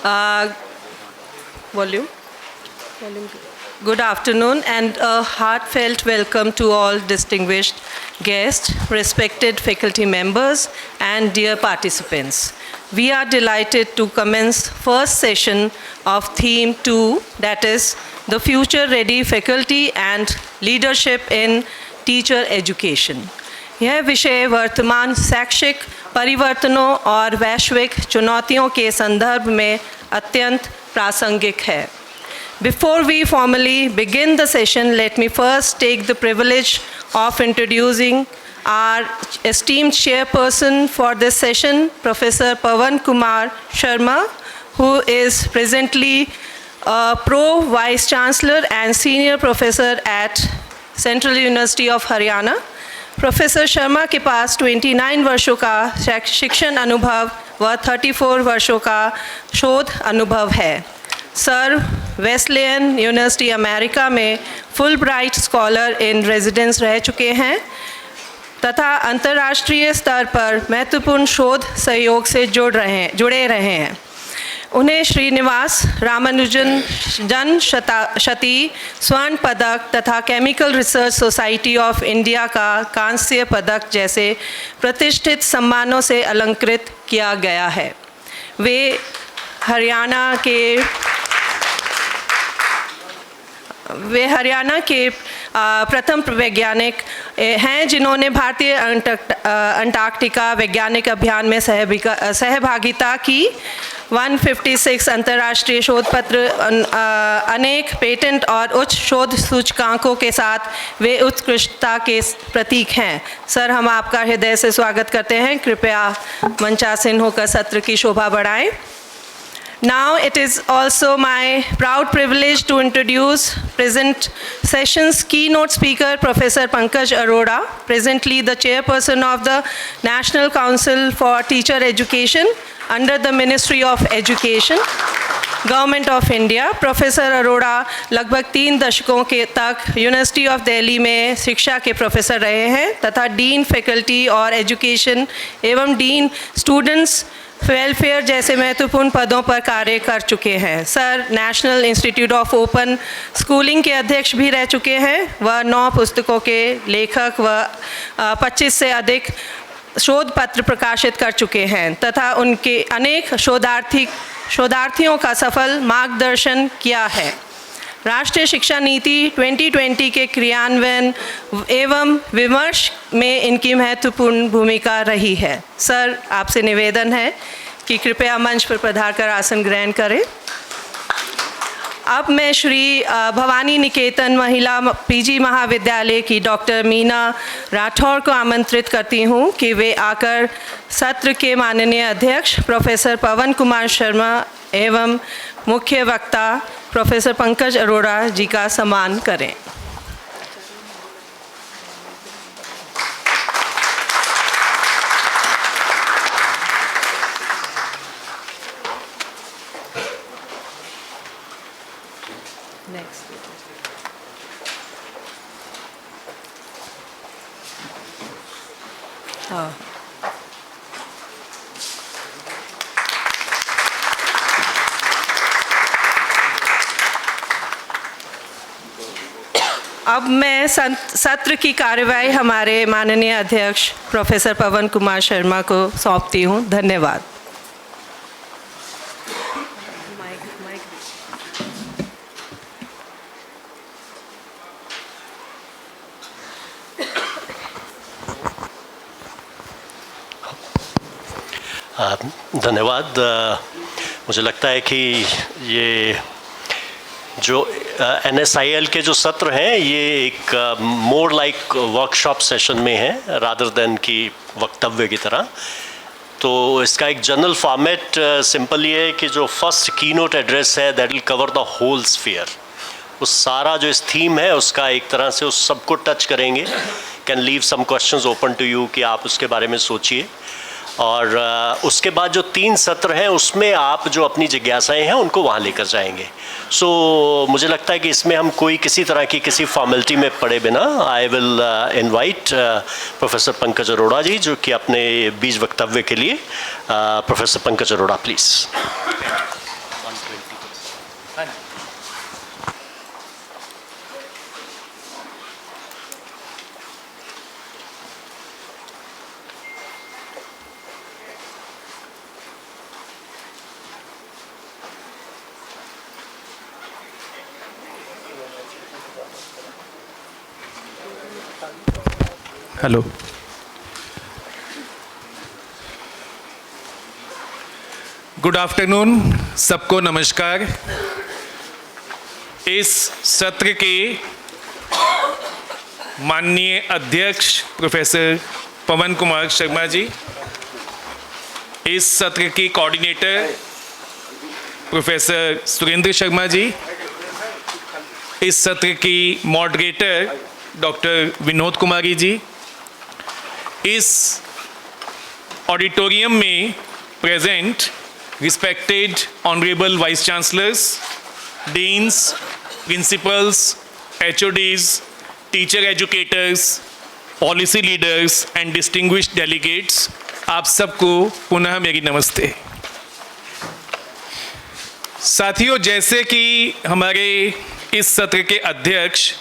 Uh, volume. Good afternoon and a heartfelt welcome to all distinguished guests, respected faculty members and dear participants. We are delighted to commence first session of theme 2, that is the future ready faculty and leadership in teacher education. यह विषय वर्तमान शैक्षिक परिवर्तनों और वैश्विक चुनौतियों के संदर्भ में अत्यंत प्रासंगिक है. Before we formally begin the session, let me first take the privilege of introducing our esteemed chairperson for this session, Professor Pawan Kumar Sharma, who is presently a Pro Vice Chancellor and Senior Professor at Central University of Haryana. Professor Sharma के पास 29 वर्षों का शिक्षण अनुभव व 34 वर्षों का शोध अनुभव है. सर वेस्लेयन यूनिवर्सिटी अमेरिका में फुल ब्राइट स्कॉलर इन रेजिडेंस रह चुके हैं तथा अंतर्राष्ट्रीय स्तर पर महत्वपूर्ण शोध सहयोग से जुड़े रहे हैं. उन्हें श्रीनिवास रामानुजन जन शती स्वर्ण पदक तथा chemical research society of India का कांस्य पदक जैसे प्रतिष्ठित सम्मानों से अलंकृत किया गया है. वे हरियाणा के प्रथम वैज्ञानिक हैं जिन्होंने भारतीय अंटार्कटिका वैज्ञानिक अभियान में सहभागिता की. 156 अंतर्राष्ट्रीय शोध पत्र, अनेक पेटेंट और उच्च शोध सूचकांकों के साथ वे उत्कृष्टता के प्रतीक हैं. सर, हम आपका हृदय से स्वागत करते हैं. कृपया मंचासीन होकर सत्र की शोभा बढ़ाएं. Now it is also my proud privilege to introduce present session's keynote speaker, Professor Pankaj Arora, presently the chairperson of the National Council for Teacher Education under the Ministry of Education, Government of India. Professor Arora लगभग 3 दशकों के तक university of Delhi में शिक्षा के professor रहे हैं तथा डीन फैकल्टी और एजुकेशन एवं डीन स्टूडेंट्स वेलफेयर जैसे महत्वपूर्ण पदों पर कार्य कर चुके हैं. Sir national institute of open schooling के अध्यक्ष भी रह चुके हैं. वह 9 पुस्तकों के लेखक व 25 से अधिक शोध पत्र प्रकाशित कर चुके हैं तथा उनके अनेक शोधार्थियों का सफल मार्गदर्शन किया है. राष्ट्रीय शिक्षा नीति 2020 के क्रियान्वयन एवं विमर्श में इनकी महत्वपूर्ण भूमिका रही है. सर, आपसे निवेदन है कि कृपया मंच पर पधार कर आसन ग्रहण करें. अब मैं श्री भवानी निकेतन महिला पीजी महाविद्यालय की डॉक्टर मीना राठौर को आमंत्रित करती हूँ कि वे आकर सत्र के माननीय अध्यक्ष प्रोफेसर पवन कुमार शर्मा एवं मुख्य वक्ता प्रोफेसर पंकज अरोड़ा जी का सम्मान करें. अब मैं सत्र की कार्यवाही हमारे माननीय अध्यक्ष प्रोफेसर पवन कुमार शर्मा को सौंपती हूँ. धन्यवाद. धन्यवाद. मुझे लगता है कि ये जो NSIL के जो सत्र हैं ये एक मोर लाइक वर्कशॉप सेशन में है रादर देन कि वक्तव्य की तरह. तो इसका एक जनरल फॉर्मेट सिंपल ये है कि जो फर्स्ट कीनोट एड्रेस है that will cover the whole sphere. उस सारा जो इस थीम है उसका एक तरह से उस सबको टच करेंगे. Can leave some questions open to you कि आप उसके बारे में सोचिए. और उसके बाद जो 3 सत्र हैं उसमें आप जो अपनी जिज्ञासाएं हैं उनको वहाँ लेकर जाएंगे. सो मुझे लगता है कि इसमें हम कोई किसी तरह की किसी फॉर्मेलिटी में पड़े बिना I will invite professor Pankaj Arora ji जो कि अपने बीज वक्तव्य के लिए professor Pankaj Arora please. Hello, good afternoon, सबको नमस्कार। इस सत्र के माननीय अध्यक्ष प्रोफेसर पवन कुमार शर्मा जी, इस सत्र के कोऑर्डिनेटर प्रोफेसर सुरेंद्र शर्मा जी, इस सत्र की मॉडरेटर डॉक्टर विनोद कुमारी जी, इस ऑडिटोरियम में present respected honourable vice chancellors, deans, principals, HODs, teacher educators, policy leaders and distinguished delegates, आप सबको पुनः मेरी नमस्ते। साथियों, जैसे कि हमारे इस सत्र के अध्यक्ष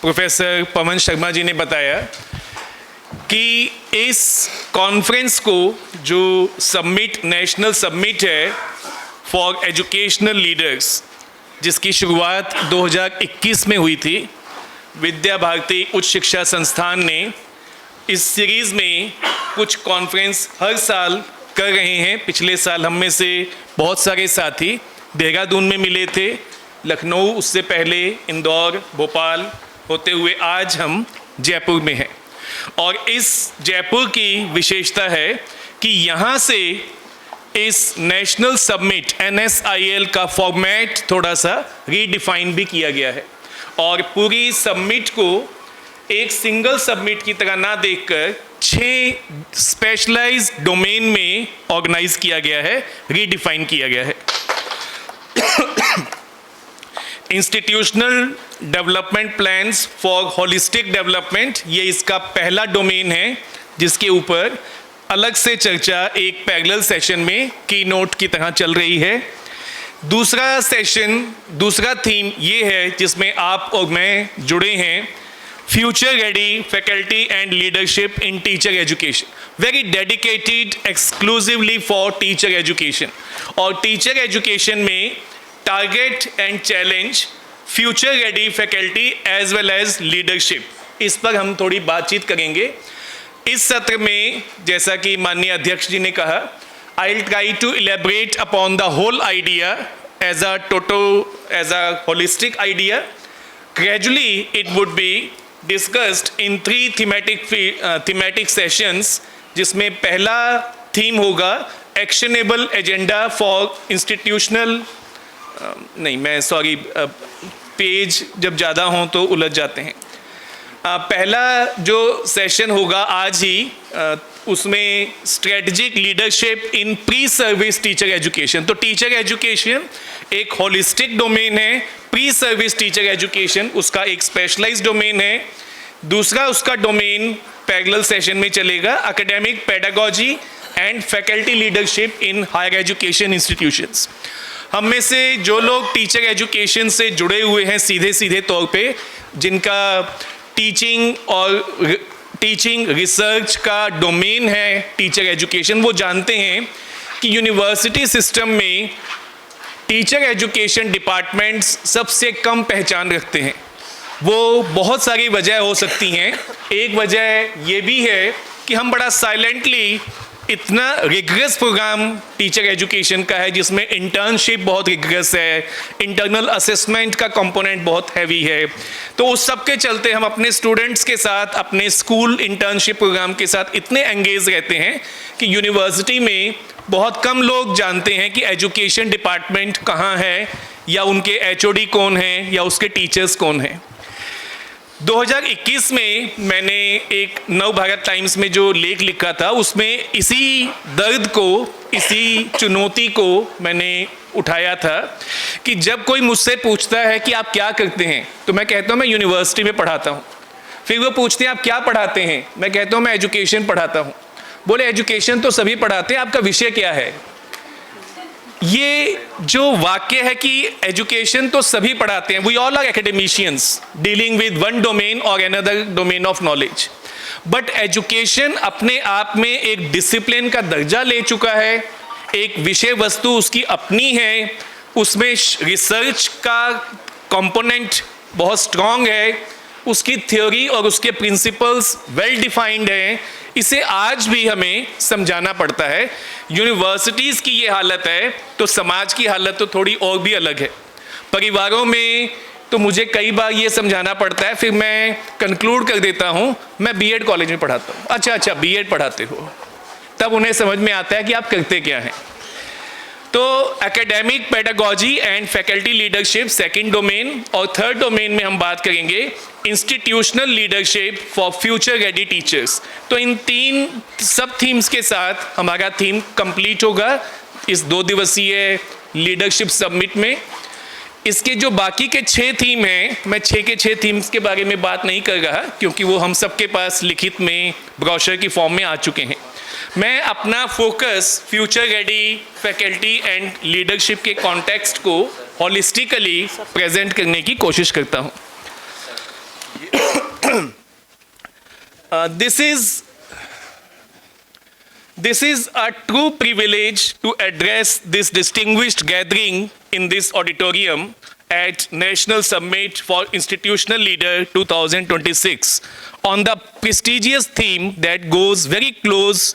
प्रोफेसर पवन शर्मा जी ने बताया कि इस कॉन्फ्रेंस को जो समिट, नेशनल समिट है फॉर एजुकेशनल लीडर्स, जिसकी शुरुआत 2021 में हुई थी, विद्या भारती उच्च शिक्षा संस्थान ने इस सीरीज़ में कुछ कॉन्फ्रेंस हर साल कर रहे हैं। पिछले साल हम में से बहुत सारे साथी देहरादून में मिले थे, लखनऊ, उससे पहले इंदौर, भोपाल होते हुए आज हम जयपुर में हैं। और इस जयपुर की विशेषता है कि यहाँ से इस नेशनल समिट NSIL का फॉर्मेट थोड़ा सा रीडिफाइन भी किया गया है और पूरी समिट को एक सिंगल समिट की तरह ना देखकर 6 स्पेशलाइज्ड डोमेन में ऑर्गेनाइज किया गया है, रीडिफाइन किया गया है। Institutional development plans for holistic development, ये इसका पहला डोमेन है जिसके ऊपर अलग से चर्चा एक पैरेलल सेशन में की नोट की तरह चल रही है। दूसरा सेशन, दूसरा थीम ये है जिसमें आप और मैं जुड़े हैं, future ready faculty and leadership in teacher education, very dedicated exclusively for teacher education. और टीचर एजुकेशन में target and challenge, future ready faculty as well as leadership, इस पर हम थोड़ी बातचीत करेंगे। इस सत्र में जैसा कि माननीय अध्यक्ष जी ने कहा, I will try to elaborate upon the whole idea as a holistic idea. Gradually it would be discussed in 3 thematic sessions, जिसमें पहला थीम होगा एक्शनेबल एजेंडा फॉर इंस्टीट्यूशनल, नहीं मैं सॉरी, पेज जब ज़्यादा हों तो उलझ जाते हैं। पहला जो सेशन होगा आज ही, उसमें strategic leadership in pre service teacher education. तो टीचर एजुकेशन एक होलिस्टिक डोमेन है, प्री सर्विस टीचर एजुकेशन उसका एक स्पेशलाइज्ड डोमेन है। दूसरा उसका डोमेन पैरेलल सेशन में चलेगा, academic pedagogy and faculty leadership in higher education institutions. हम में से जो लोग टीचर एजुकेशन से जुड़े हुए हैं सीधे सीधे तौर पे, जिनका टीचिंग रिसर्च का डोमेन है टीचर एजुकेशन, वो जानते हैं कि यूनिवर्सिटी सिस्टम में टीचर एजुकेशन डिपार्टमेंट्स सबसे कम पहचान रखते हैं। वो बहुत सारी वजह हो सकती हैं। एक वजह ये भी है कि हम बड़ा साइलेंटली, इतना रिग्रेस प्रोग्राम टीचर एजुकेशन का है जिसमें इंटर्नशिप बहुत रिग्रेस है, इंटरनल असेसमेंट का कंपोनेंट बहुत हैवी है। तो उस सब के चलते हम अपने स्टूडेंट्स के साथ, अपने स्कूल इंटर्नशिप प्रोग्राम के साथ इतने एंगेज रहते हैं कि यूनिवर्सिटी में बहुत कम लोग जानते हैं कि एजुकेशन डिपार्टमेंट कहाँ है, या उनके HOD कौन हैं, या उसके टीचर्स कौन हैं। 2021 में मैंने एक नव भारत टाइम्स में जो लेख लिखा था, उसमें इसी दर्द को, इसी चुनौती को मैंने उठाया था कि जब कोई मुझसे पूछता है कि आप क्या करते हैं, तो मैं कहता हूँ मैं यूनिवर्सिटी में पढ़ाता हूँ। फिर वो पूछते हैं आप क्या पढ़ाते हैं, मैं कहता हूँ मैं एजुकेशन पढ़ाता हूँ। बोले एजुकेशन तो सभी पढ़ाते हैं, आपका विषय क्या है? ये जो वाक्य है कि एजुकेशन तो सभी पढ़ाते हैं, we all are academicians dealing with one domain और another domain of knowledge, but education अपने आप में एक डिसिप्लिन का दर्जा ले चुका है, एक विषय वस्तु उसकी अपनी है, उसमें रिसर्च का कंपोनेंट बहुत स्ट्रांग है, उसकी थ्योरी और उसके प्रिंसिपल्स वेल डिफाइंड हैं। इसे आज भी हमें समझाना पड़ता है। यूनिवर्सिटीज़ की ये हालत है तो समाज की हालत तो थोड़ी और भी अलग है। परिवारों में तो मुझे कई बार ये समझाना पड़ता है, फिर मैं कंक्लूड कर देता हूँ, मैं बीएड कॉलेज में पढ़ाता हूँ। अच्छा बीएड पढ़ाते हो, तब उन्हें समझ में आता है कि आप करते क्या हैं। तो academic pedagogy and faculty leadership second domain, और थर्ड डोमेन में हम बात करेंगे institutional leadership for future ready teachers. तो इन 3 सब थीम्स के साथ हमारा थीम कंप्लीट होगा इस 2 दिवसीय लीडरशिप समिट में। इसके जो बाकी के 6 थीम हैं, मैं 6 के 6 थीम्स के बारे में बात नहीं कर रहा क्योंकि वो हम सबके पास लिखित में ब्रोशर की फॉर्म में आ चुके हैं। मैं अपना focus future ready faculty and leadership के कॉन्टेक्स्ट को हॉलिस्टिकली प्रेजेंट करने की कोशिश करता हूँ। This is a true privilege to address this distinguished gathering in this auditorium at National Summit for Institutional Leader 2026 on the prestigious theme that goes very close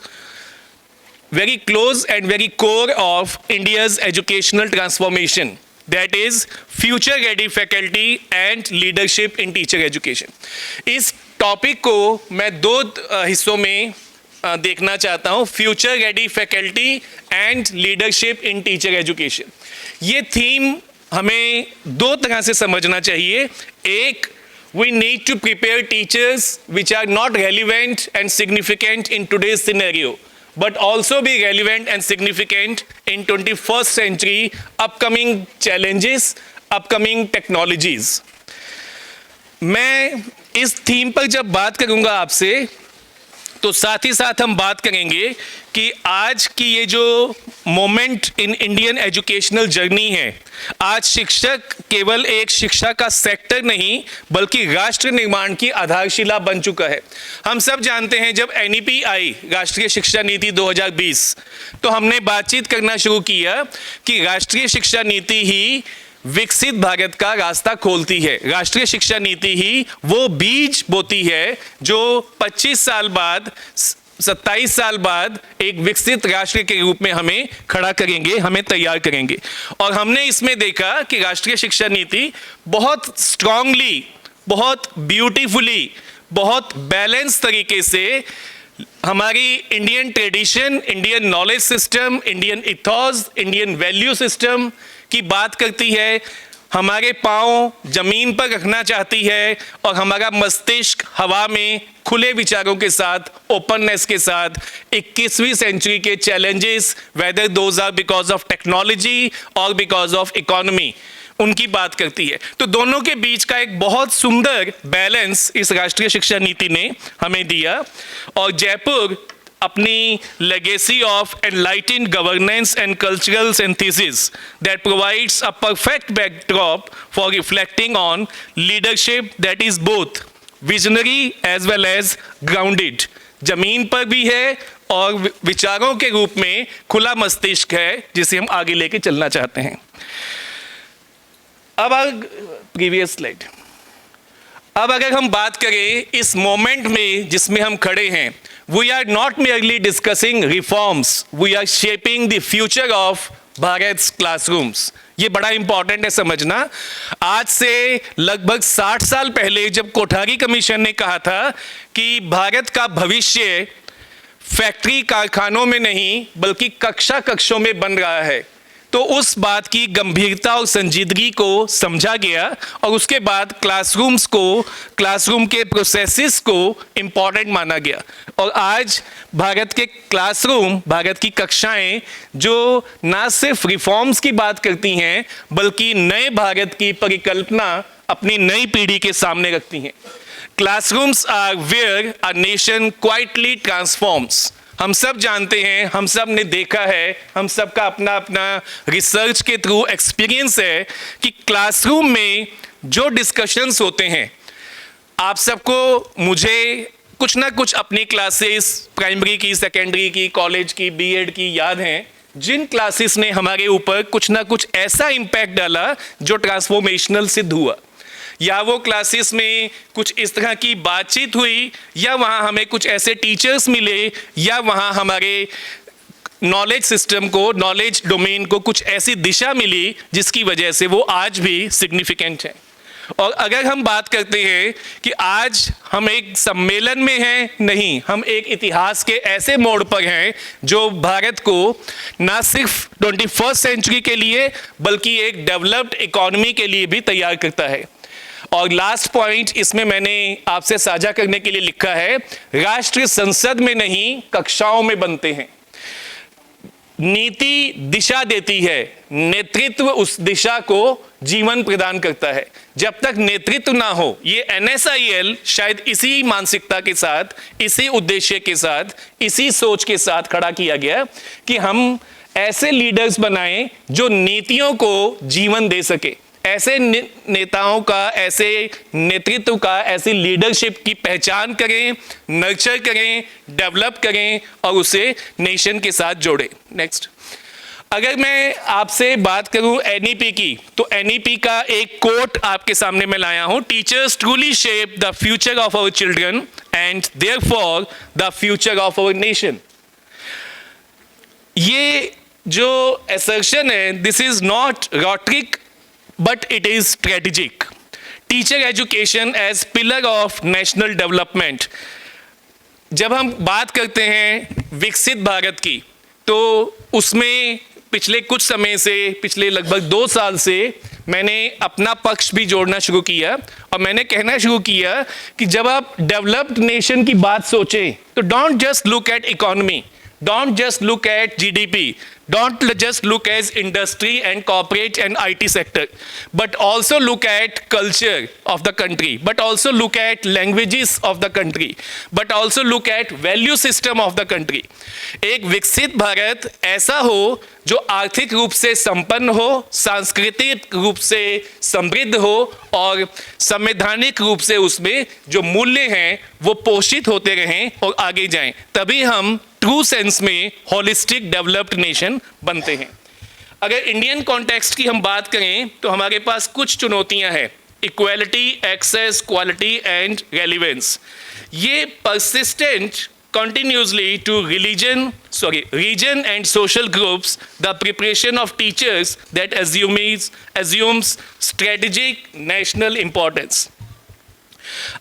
and very core of India's educational transformation, that is future ready faculty and leadership in teacher education. इस topic को मैं 2 हिस्सों में देखना चाहता हूँ, future ready faculty and leadership in teacher education. ये theme हमें 2 तरह से समझना चाहिए। एक, we need to prepare teachers which are not relevant and significant in today's scenario, but also be relevant and significant in 21st century upcoming challenges, upcoming technologies. मैं इस theme पर जब बात करूंगा आपसे, तो साथ ही साथ हम बात करेंगे कि आज की ये जो moment in Indian educational journey है, आज शिक्षक केवल एक शिक्षा का सेक्टर नहीं बल्कि राष्ट्र निर्माण की आधारशिला बन चुका है। हम सब जानते हैं जब एनईपी आई, राष्ट्रीय शिक्षा नीति 2020, तो हमने बातचीत करना शुरू किया कि राष्ट्रीय शिक्षा नीति ही विकसित भारत का रास्ता खोलती है। राष्ट्रीय शिक्षा नीति ही वो बीज बोती है जो 25 साल बाद, 27 साल बाद एक विकसित राष्ट्र के रूप में हमें खड़ा करेंगे, हमें तैयार करेंगे। और हमने इसमें देखा कि राष्ट्रीय शिक्षा नीति बहुत स्ट्रांगली, बहुत ब्यूटीफुली, बहुत बैलेंस तरीके से हमारी Indian tradition, Indian knowledge system, Indian ethos, Indian value system की बात करती है, हमारे पांव जमीन पर रखना चाहती है और हमारा मस्तिष्क हवा में खुले विचारों के साथ, ओपननेस के साथ 21वीं सेंचुरी के challenges, whether those are because of technology और बिकॉज ऑफ इकोनॉमी, उनकी बात करती है। तो दोनों के बीच का एक बहुत सुंदर बैलेंस इस राष्ट्रीय शिक्षा नीति ने हमें दिया। और जयपुर अपनी legacy of enlightened governance and cultural synthesis that provides a perfect backdrop for reflecting on leadership that is both visionary as well as grounded, जमीन पर भी है और विचारों के रूप में खुला मस्तिष्क है जिसे हम आगे लेके चलना चाहते हैं। अब प्रीवियस स्लाइड। अब अगर हम बात करें इस मोमेंट में जिसमें हम खड़े हैं, we are not merely discussing reforms, we are shaping the future of Bharat's classrooms. ये बड़ा इंपॉर्टेंट है समझना। आज से लगभग 60 साल पहले जब कोठारी कमीशन ने कहा था कि भारत का भविष्य फैक्ट्री कारखानों में नहीं बल्कि कक्षा कक्षों में बन रहा है, तो उस बात की गंभीरता और संजीदगी को समझा गया और उसके बाद क्लासरूम्स को, क्लासरूम के प्रोसेसेस को इम्पॉर्टेंट माना गया। और आज भारत के क्लासरूम, भारत की कक्षाएं जो ना सिर्फ रिफॉर्म्स की बात करती हैं बल्कि नए भारत की परिकल्पना अपनी नई पीढ़ी के सामने रखती हैं। Classrooms are where a nation quietly transforms. हम सब जानते हैं, हम सब ने देखा है, हम सब का अपना अपना रिसर्च के थ्रू एक्सपीरियंस है कि क्लासरूम में जो डिस्कशंस होते हैं, आप सबको, मुझे कुछ ना कुछ अपनी क्लासेस प्राइमरी की, सेकेंडरी की, कॉलेज की, बीएड की याद हैं, जिन क्लासेस ने हमारे ऊपर कुछ ना कुछ ऐसा इम्पैक्ट डाला जो ट्रांसफॉर्मेशनल सिद्ध हुआ। या वो क्लासेस में कुछ इस तरह की बातचीत हुई, या वहाँ हमें कुछ ऐसे टीचर्स मिले, या वहाँ हमारे नॉलेज सिस्टम को, नॉलेज डोमेन को कुछ ऐसी दिशा मिली जिसकी वजह से वो आज भी सिग्निफिकेंट है। और अगर हम बात करते हैं कि आज हम एक सम्मेलन में हैं, नहीं, हम एक इतिहास के ऐसे मोड़ पर हैं जो भारत को ना सिर्फ 21st सेंचुरी के लिए बल्कि एक डेवलप्ड इकोनॉमी के लिए भी तैयार करता है। और लास्ट पॉइंट इसमें मैंने आपसे साझा करने के लिए लिखा है, राष्ट्र संसद में नहीं कक्षाओं में बनते हैं। नीति दिशा देती है, नेतृत्व उस दिशा को जीवन प्रदान करता है। जब तक नेतृत्व ना हो, ये NSIL शायद इसी मानसिकता के साथ, इसी उद्देश्य के साथ, इसी सोच के साथ खड़ा किया गया कि हम ऐसे लीडर्स बनाएं जो नीतियों को जीवन दे सके, ऐसे नेताओं का, ऐसे नेतृत्व का, ऐसी लीडरशिप की पहचान करें, नर्चर करें, डेवलप करें और उसे नेशन के साथ जोड़ें। नेक्स्ट, अगर मैं आपसे बात करूं NEP की, तो NEP का एक कोट आपके सामने मैं लाया हूं, teachers truly shape the future of our children and therefore the future of our nation. ये जो असर्शन है, this is not rhetoric but it is strategic. Teacher education as pillar of national development. जब हम बात करते हैं विकसित भारत की, तो उसमें पिछले कुछ समय से, पिछले लगभग 2 साल से मैंने अपना पक्ष भी जोड़ना शुरू किया और मैंने कहना शुरू किया कि जब आप डेवलप्ड नेशन की बात सोचें तो don't just look at economy, don't just look at GDP, don't just look as industry and corporate and IT sector, but also look at culture of the country, but also look at languages of the country, but also look at value system of the country. एक विकसित भारत ऐसा हो जो आर्थिक रूप से संपन्न हो, सांस्कृतिक रूप से समृद्ध हो और संवैधानिक रूप से उसमें जो मूल्य हैं वो पोषित होते रहें और आगे जाएं, तभी हम ट्रू सेंस में होलिस्टिक डेवलप्ड नेशन बनते हैं। अगर इंडियन कॉन्टेक्स्ट की हम बात करें तो हमारे पास कुछ चुनौतियां हैं, equality, access, quality and relevance. ये persistent continuously to region and social groups the preparation of teachers that assumes strategic national importance.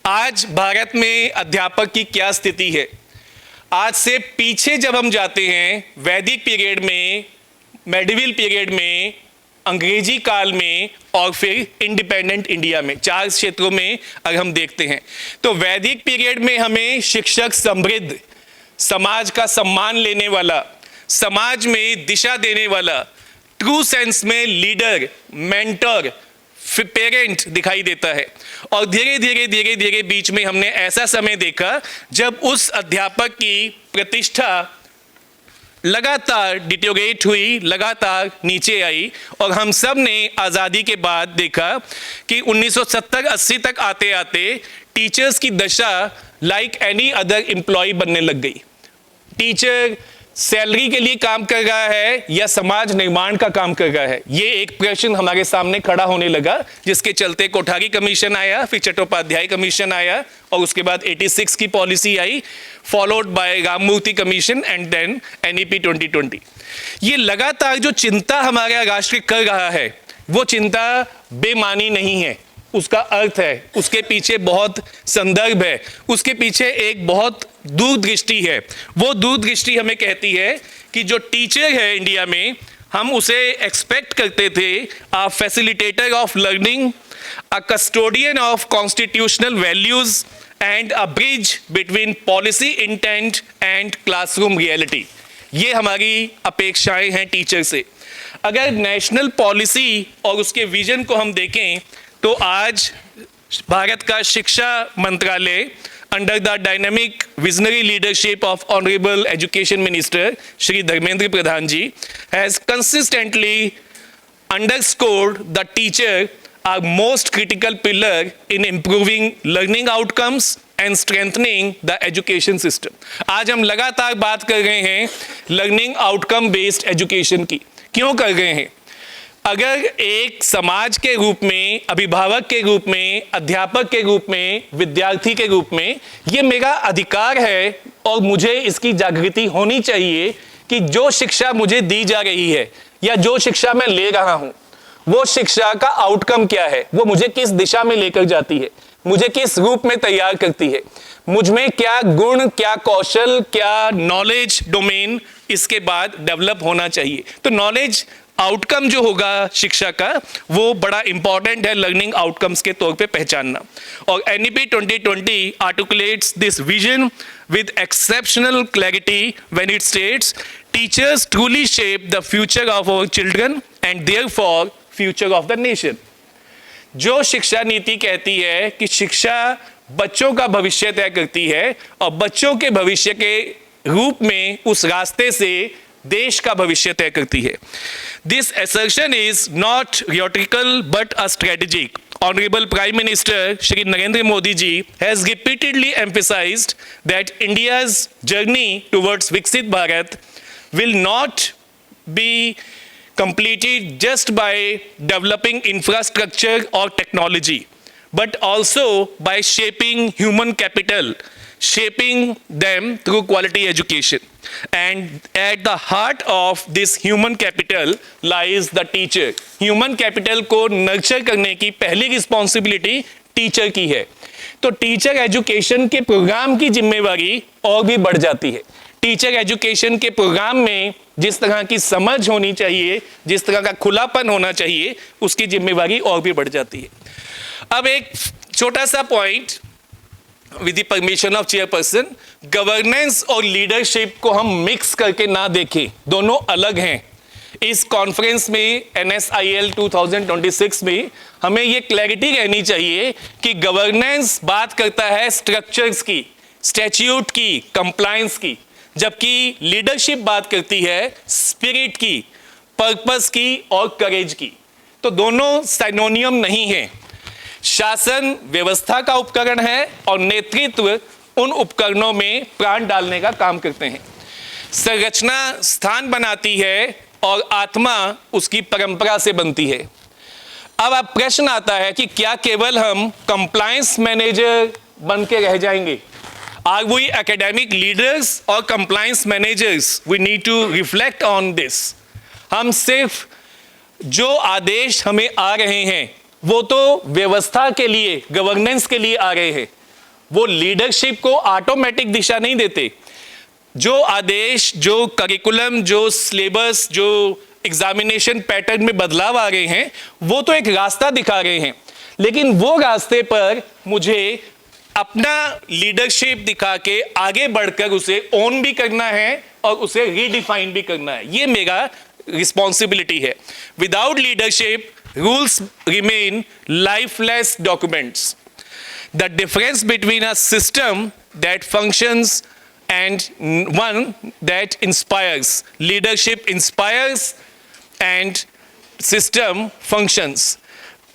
आज भारत में अध्यापक की क्या स्थिति है? आज से पीछे जब हम जाते हैं, वैदिक पीरियड में, मेडिवल पीरियड में, अंग्रेजी काल में और फिर इंडिपेंडेंट इंडिया में, 4 क्षेत्रों में अगर हम देखते हैं तो वैदिक पीरियड में हमें शिक्षक समृद्ध, समाज का सम्मान लेने वाला, समाज में दिशा देने वाला, ट्रू सेंस में लीडर, मेंटर, पेरेंट दिखाई देता है। और धीरे धीरे बीच में हमने ऐसा समय देखा जब उस अध्यापक की प्रतिष्ठा लगातार डिटोरेट हुई, लगातार नीचे आई और हम सब ने आज़ादी के बाद देखा कि 1970-80 तक आते आते टीचर्स की दशा लाइक एनी अदर एम्प्लॉय बनने लग गई। टीचर सैलरी के लिए काम कर रहा है या समाज निर्माण का काम कर रहा है, ये एक प्रश्न हमारे सामने खड़ा होने लगा, जिसके चलते कोठारी कमीशन आया, फिर चट्टोपाध्याय कमीशन आया और उसके बाद 86 की पॉलिसी आई, followed by Ramamurthy commission and then NEP 2020। ये लगातार जो चिंता हमारा राष्ट्र कर रहा है वो चिंता बेमानी नहीं है, उसका अर्थ है, उसके पीछे बहुत संदर्भ है, उसके पीछे एक बहुत दूरदृष्टि है। वो दूरदृष्टि हमें कहती है कि जो टीचर है इंडिया में, हम उसे एक्सपेक्ट करते थे a facilitator of learning, a custodian of constitutional values and a bridge between policy intent and classroom reality. ये हमारी अपेक्षाएं हैं टीचर से। अगर नेशनल पॉलिसी और उसके विजन को हम देखें तो आज भारत का शिक्षा मंत्रालय under the dynamic visionary leadership of Honorable Education Minister Shri Dharmendra Pradhan ji, has consistently underscored the teacher are most critical pillar in improving learning outcomes and strengthening the education system. आज हम लगातार बात कर रहे हैं learning outcome based education की। क्यों कर रहे हैं? अगर एक समाज के रूप में, अभिभावक के रूप में, अध्यापक के रूप में, विद्यार्थी के रूप में ये मेरा अधिकार है और मुझे इसकी जागृति होनी चाहिए कि जो शिक्षा मुझे दी जा रही है या जो शिक्षा मैं ले रहा हूं, वो शिक्षा का आउटकम क्या है, वो मुझे किस दिशा में लेकर जाती है, मुझे किस रूप में तैयार करती है, मुझ में क्या गुण, क्या कौशल, क्या नॉलेज डोमेन इसके बाद डेवलप होना चाहिए। तो नॉलेज आउटकम जो होगा शिक्षा का वो बड़ा इंपॉर्टेंट है लर्निंग आउटकम्स के तौर पे पहचानना। और NEP 2020 articulates this vision with exceptional clarity when it states teachers truly shape the future of our children and therefore future of the nation। जो शिक्षा नीति कहती है कि शिक्षा बच्चों का भविष्य तय करती है और बच्चों के भविष्य के रूप में उस रास्ते से देश का भविष्य तय करती है। This assertion is not rhetorical but a strategic. Honorable Prime Minister Shri Narendra Modi ji has repeatedly emphasized that India's journey towards Viksit Bharat will not be completed just by developing infrastructure or technology, but also by shaping human capital, shaping them through quality education. And at the heart of this human capital lies the teacher. Human capital को nurture करने की पहली responsibility teacher की है। तो teacher education के programme की जिम्मेवारी और भी बढ़ जाती है। टीचर एजुकेशन के प्रोग्राम में जिस तरह की समझ होनी चाहिए, जिस तरह का खुलापन होना चाहिए, उसकी जिम्मेवारी और भी बढ़ जाती है। अब एक छोटा सा point with the permission of chairperson, governance और लीडरशिप को हम मिक्स करके ना देखें, दोनों अलग हैं। इस कॉन्फ्रेंस में NSIL 2026 में हमें ये क्लैरिटी रहनी चाहिए कि गवर्नेंस बात करता है स्ट्रक्चर्स की, स्टैट्यूट की, कंप्लायंस की, जबकि लीडरशिप बात करती है स्पिरिट की, पर्पस की और करेज की। तो दोनों साइनोनियम नहीं हैं। शासन व्यवस्था का उपकरण है और नेतृत्व उन उपकरणों में प्राण डालने का काम करते हैं। संरचना स्थान बनाती है और आत्मा उसकी परंपरा से बनती है। अब प्रश्न आता है कि क्या केवल हम कंप्लायंस मैनेजर बन के रह जाएंगे? Are we academic leaders or compliance managers? We need to reflect on this. हम सिर्फ जो आदेश हमें आ रहे हैं वो तो व्यवस्था के लिए, गवर्नेंस के लिए आ रहे हैं, वो लीडरशिप को ऑटोमेटिक दिशा नहीं देते। जो आदेश, जो करिकुलम, जो सिलेबस, जो एग्जामिनेशन पैटर्न में बदलाव आ रहे हैं वो तो एक रास्ता दिखा रहे हैं, लेकिन वो रास्ते पर मुझे अपना लीडरशिप दिखा के आगे बढ़कर उसे ओन भी करना है और उसे रीडिफाइन भी करना है। ये मेरा रिस्पॉन्सिबिलिटी है। Without leadership rules remain lifeless documents. The difference between a system that functions and one that inspires. Leadership inspires and system functions.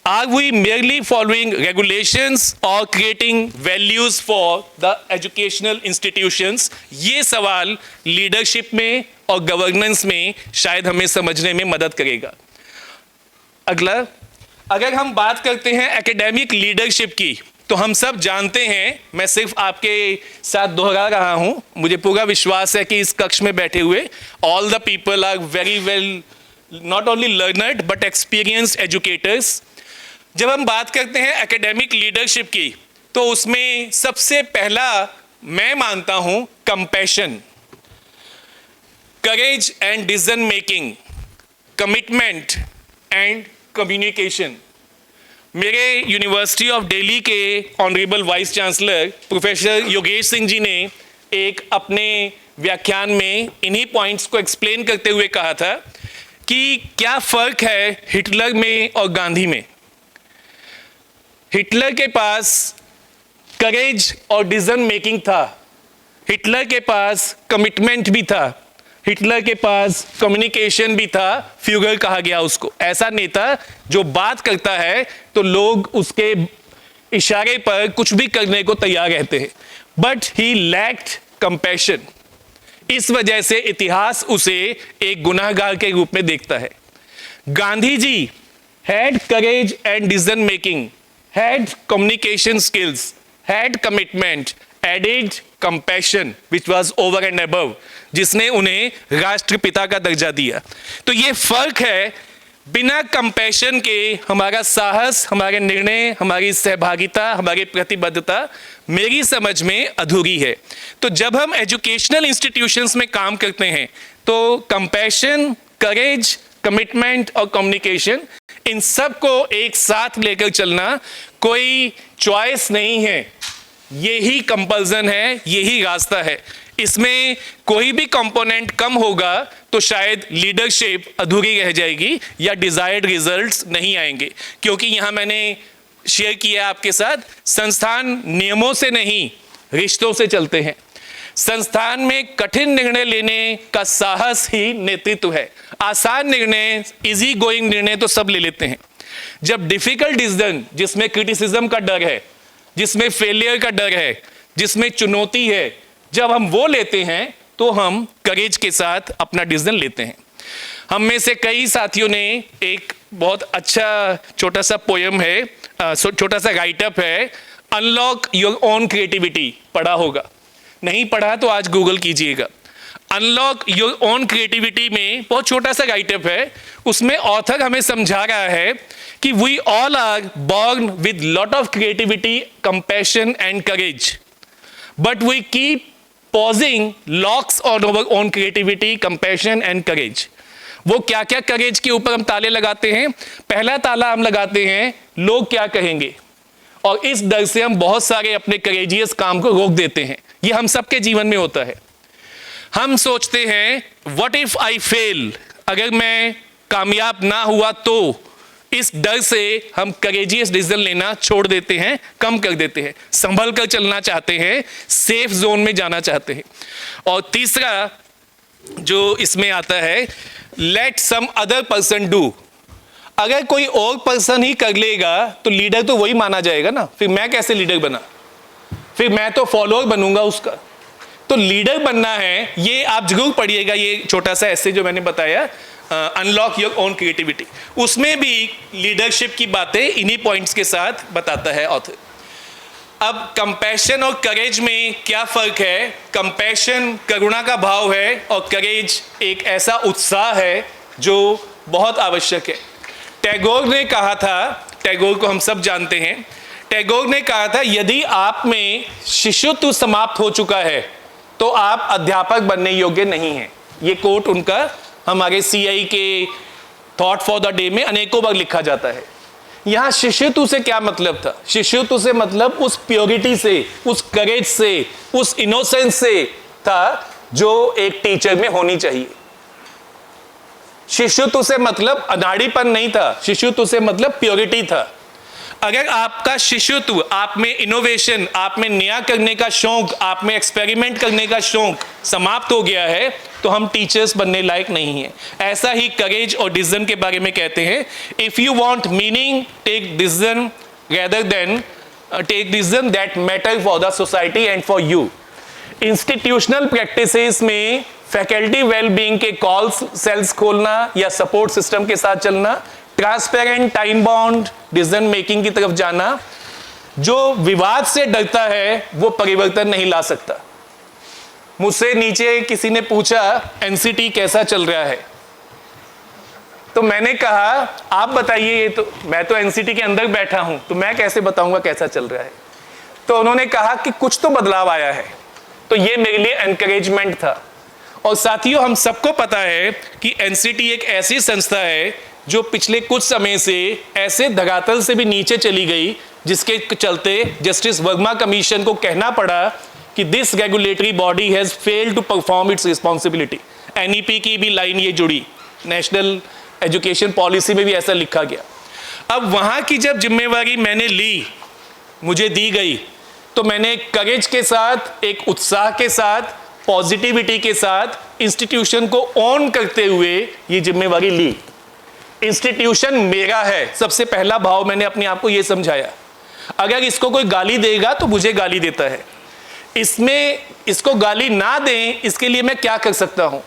Are we merely following regulations or creating values for the educational institutions? ये सवाल leadership में और governance में शायद हमें समझने में मदद करेगा। अगला, अगर हम बात करते हैं एकेडमिक लीडरशिप की, तो हम सब जानते हैं, मैं सिर्फ आपके साथ दोहरा रहा हूं, मुझे पूरा विश्वास है कि इस कक्ष में बैठे हुए all the people are very well not only learned but experienced educators. जब हम बात करते हैं एकेडमिक लीडरशिप की तो उसमें सबसे पहला मैं मानता हूं compassion, courage and decision making, commitment and communication. मेरे यूनिवर्सिटी ऑफ दिल्ली के honourable vice chancellor professor Yogesh Singh ji ने एक अपने व्याख्यान में इन्हीं पॉइंट्स को एक्सप्लेन करते हुए कहा था कि क्या फ़र्क है हिटलर में और गांधी में। हिटलर के पास करेज और डिसीजन मेकिंग था, हिटलर के पास कमिटमेंट भी था, हिटलर के पास कम्युनिकेशन भी था, फ्यूगर कहा गया उसको। ऐसा नेता जो बात करता है तो लोग उसके इशारे पर कुछ भी करने को तैयार रहते हैं, बट ही लैक्ड कंपैशन। इस वजह से इतिहास उसे एक गुनाहगार के रूप में देखता है। Gandhi ji had courage and decision making, had communication skills, had commitment, added compassion which was over and above, जिसने उन्हें राष्ट्रपिता का दर्जा दिया। तो ये फर्क है, बिना कंपैशन के हमारा साहस, हमारे निर्णय, हमारी सहभागिता, हमारी प्रतिबद्धता मेरी समझ में अधूरी है। तो जब हम एजुकेशनल इंस्टीट्यूशंस में काम करते हैं तो कंपैशन, करेज, कमिटमेंट और कम्युनिकेशन, इन सब को एक साथ लेकर चलना कोई चॉइस नहीं है, यही कंपल्सन है, यही रास्ता है। इसमें कोई भी कंपोनेंट कम होगा तो शायद लीडरशिप अधूरी रह जाएगी या डिजायर्ड रिजल्ट्स नहीं आएंगे। क्योंकि यहाँ मैंने शेयर किया आपके साथ, संस्थान नियमों से नहीं रिश्तों से चलते हैं। संस्थान में कठिन निर्णय लेने का साहस ही नेतृत्व है। आसान निर्णय, इजी गोइंग निर्णय तो सब ले लेते हैं। जब डिफिकल्ट डिसीजन, जिसमें क्रिटिसिज्म का डर है, जिसमें फेलियर का डर है, जिसमें चुनौती है, जब हम वो लेते हैं तो हम करेज के साथ अपना डिसीजन लेते हैं। हम में से कई साथियों ने एक बहुत अच्छा छोटा सा पोयम है, छोटा सा राइटअप है, अनलॉक योर ओन क्रिएटिविटी, पढ़ा होगा। नहीं पढ़ा तो आज गूगल कीजिएगा। अनलॉक योर ओन क्रिएटिविटी में बहुत छोटा सा राइटअप है, उसमें ऑथर हमें समझा रहा है कि we all are born with lot of creativity, compassion and courage, but we keep posing locks on our own creativity, compassion and courage. वो क्या क्या करेज के ऊपर हम ताले लगाते हैं? पहला ताला हम लगाते हैं लोग क्या कहेंगे, और इस डर से हम बहुत सारे अपने करेजियस काम को रोक देते हैं। ये हम सबके जीवन में होता है। हम सोचते हैं व्हाट इफ आई फेल, अगर मैं कामयाब ना हुआ तो, इस डर से हम करेजियस डिसीजन लेना छोड़ देते हैं, कम कर देते हैं, संभल कर चलना चाहते हैं, सेफ जोन में जाना चाहते हैं। और तीसरा जो इसमें आता है, let some other person do, अगर कोई और पर्सन ही कर लेगा तो लीडर तो वही माना जाएगा ना, फिर मैं कैसे लीडर बना, फिर मैं तो फॉलोअर बनूंगा उसका। तो लीडर बनना है, ये आप जरूर पढ़िएगा, ये छोटा सा ऐसे जो मैंने बताया, अनलॉक योर ओन क्रिएटिविटी, उसमें भी लीडरशिप की बातें इन्हीं पॉइंट्स के साथ बताता है ऑथर। अब कंपैशन और करेज में क्या फर्क है? कंपैशन करुणा का भाव है और करेज एक ऐसा उत्साह है जो बहुत आवश्यक है। टैगोर ने कहा था, टैगोर को हम सब जानते हैं, टैगोर ने कहा था यदि आप में शिशुत्व समाप्त हो चुका है तो आप अध्यापक बनने योग्य नहीं हैं। ये कोट उनका हमारे CI के थॉट फॉर द डे में अनेकों बार लिखा जाता है। यहां शिशुत्व से क्या मतलब था? शिशुत्व से मतलब उस प्योरिटी से, उस करेज से, उस इनोसेंस से था जो एक टीचर में होनी चाहिए। शिशुत्व से मतलब अनाड़ीपन नहीं था, शिशुत्व से मतलब प्योरिटी था। अगर आपका शिशुत्व, आप में इनोवेशन, आप में नया करने का शौक, आप में एक्सपेरिमेंट करने का शौक समाप्त हो गया है तो हम टीचर्स बनने लायक नहीं हैं। ऐसा ही करेज और डिसीजन के बारे में कहते हैं, if you want meaning take decision rather than take decision that matter for the society and for you. Institutional practices में फैकल्टी वेलबींग के कॉल्स सेल्स खोलना या सपोर्ट सिस्टम के साथ चलना, transparent time bound decision making की तरफ जाना। जो विवाद से डरता है वो परिवर्तन नहीं ला सकता। मुझसे नीचे किसी ने पूछा एनसीटी कैसा चल रहा है, तो मैंने कहा आप बताइए, ये तो मैं तो एनसीटी के अंदर बैठा हूं तो मैं कैसे बताऊंगा कैसा चल रहा है। तो उन्होंने कहा कि कुछ तो बदलाव आया है। तो ये मेरे लिए एनकरेजमेंट था। और साथियों, हम सबको पता है कि एनसीटी एक ऐसी संस्था है जो पिछले कुछ समय से ऐसे धरातल से भी नीचे चली गई, जिसके चलते जस्टिस वर्मा कमीशन को कहना पड़ा कि this regulatory body has failed to perform its responsibility. NEP की भी लाइन ये जुड़ी, नेशनल एजुकेशन पॉलिसी में भी ऐसा लिखा गया। अब वहां की जब जिम्मेवारी मैंने ली, मुझे दी गई, तो मैंने करेज के साथ, एक उत्साह के साथ, पॉजिटिविटी के साथ इंस्टीट्यूशन को ऑन करते हुए ये जिम्मेवारी ली। इंस्टीट्यूशन मेरा है, सबसे पहला भाव मैंने अपने आप को ये समझाया। अगर इसको कोई गाली देगा तो मुझे गाली देता है, इसको गाली ना दें इसके लिए मैं क्या कर सकता हूं।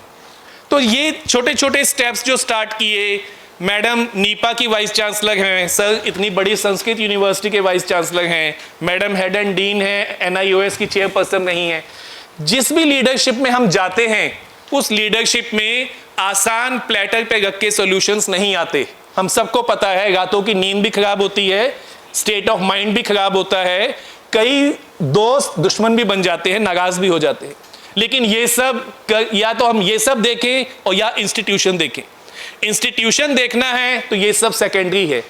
तो ये छोटे छोटे स्टेप्स जो स्टार्ट किए, मैडम नीपा की वाइस चांसलर हैं, सर इतनी बड़ी संस्कृत यूनिवर्सिटी के वाइस चांसलर हैं, मैडम हेड एंड डीन हैं, NIOS की चेयरपर्सन नहीं है। जिस भी लीडरशिप में हम जाते हैं उस लीडरशिप में आसान प्लेटर पे रख के सॉल्यूशंस नहीं आते। हम सबको पता है, रातों की नींद भी खराब होती है, स्टेट ऑफ माइंड भी खराब होता है, कई दोस्त दुश्मन भी बन जाते हैं, नाराज भी हो जाते हैं। लेकिन ये सब या तो हम ये सब देखें और या इंस्टीट्यूशन देखें। इंस्टीट्यूशन देखना है तो ये सब सेकेंडरी है,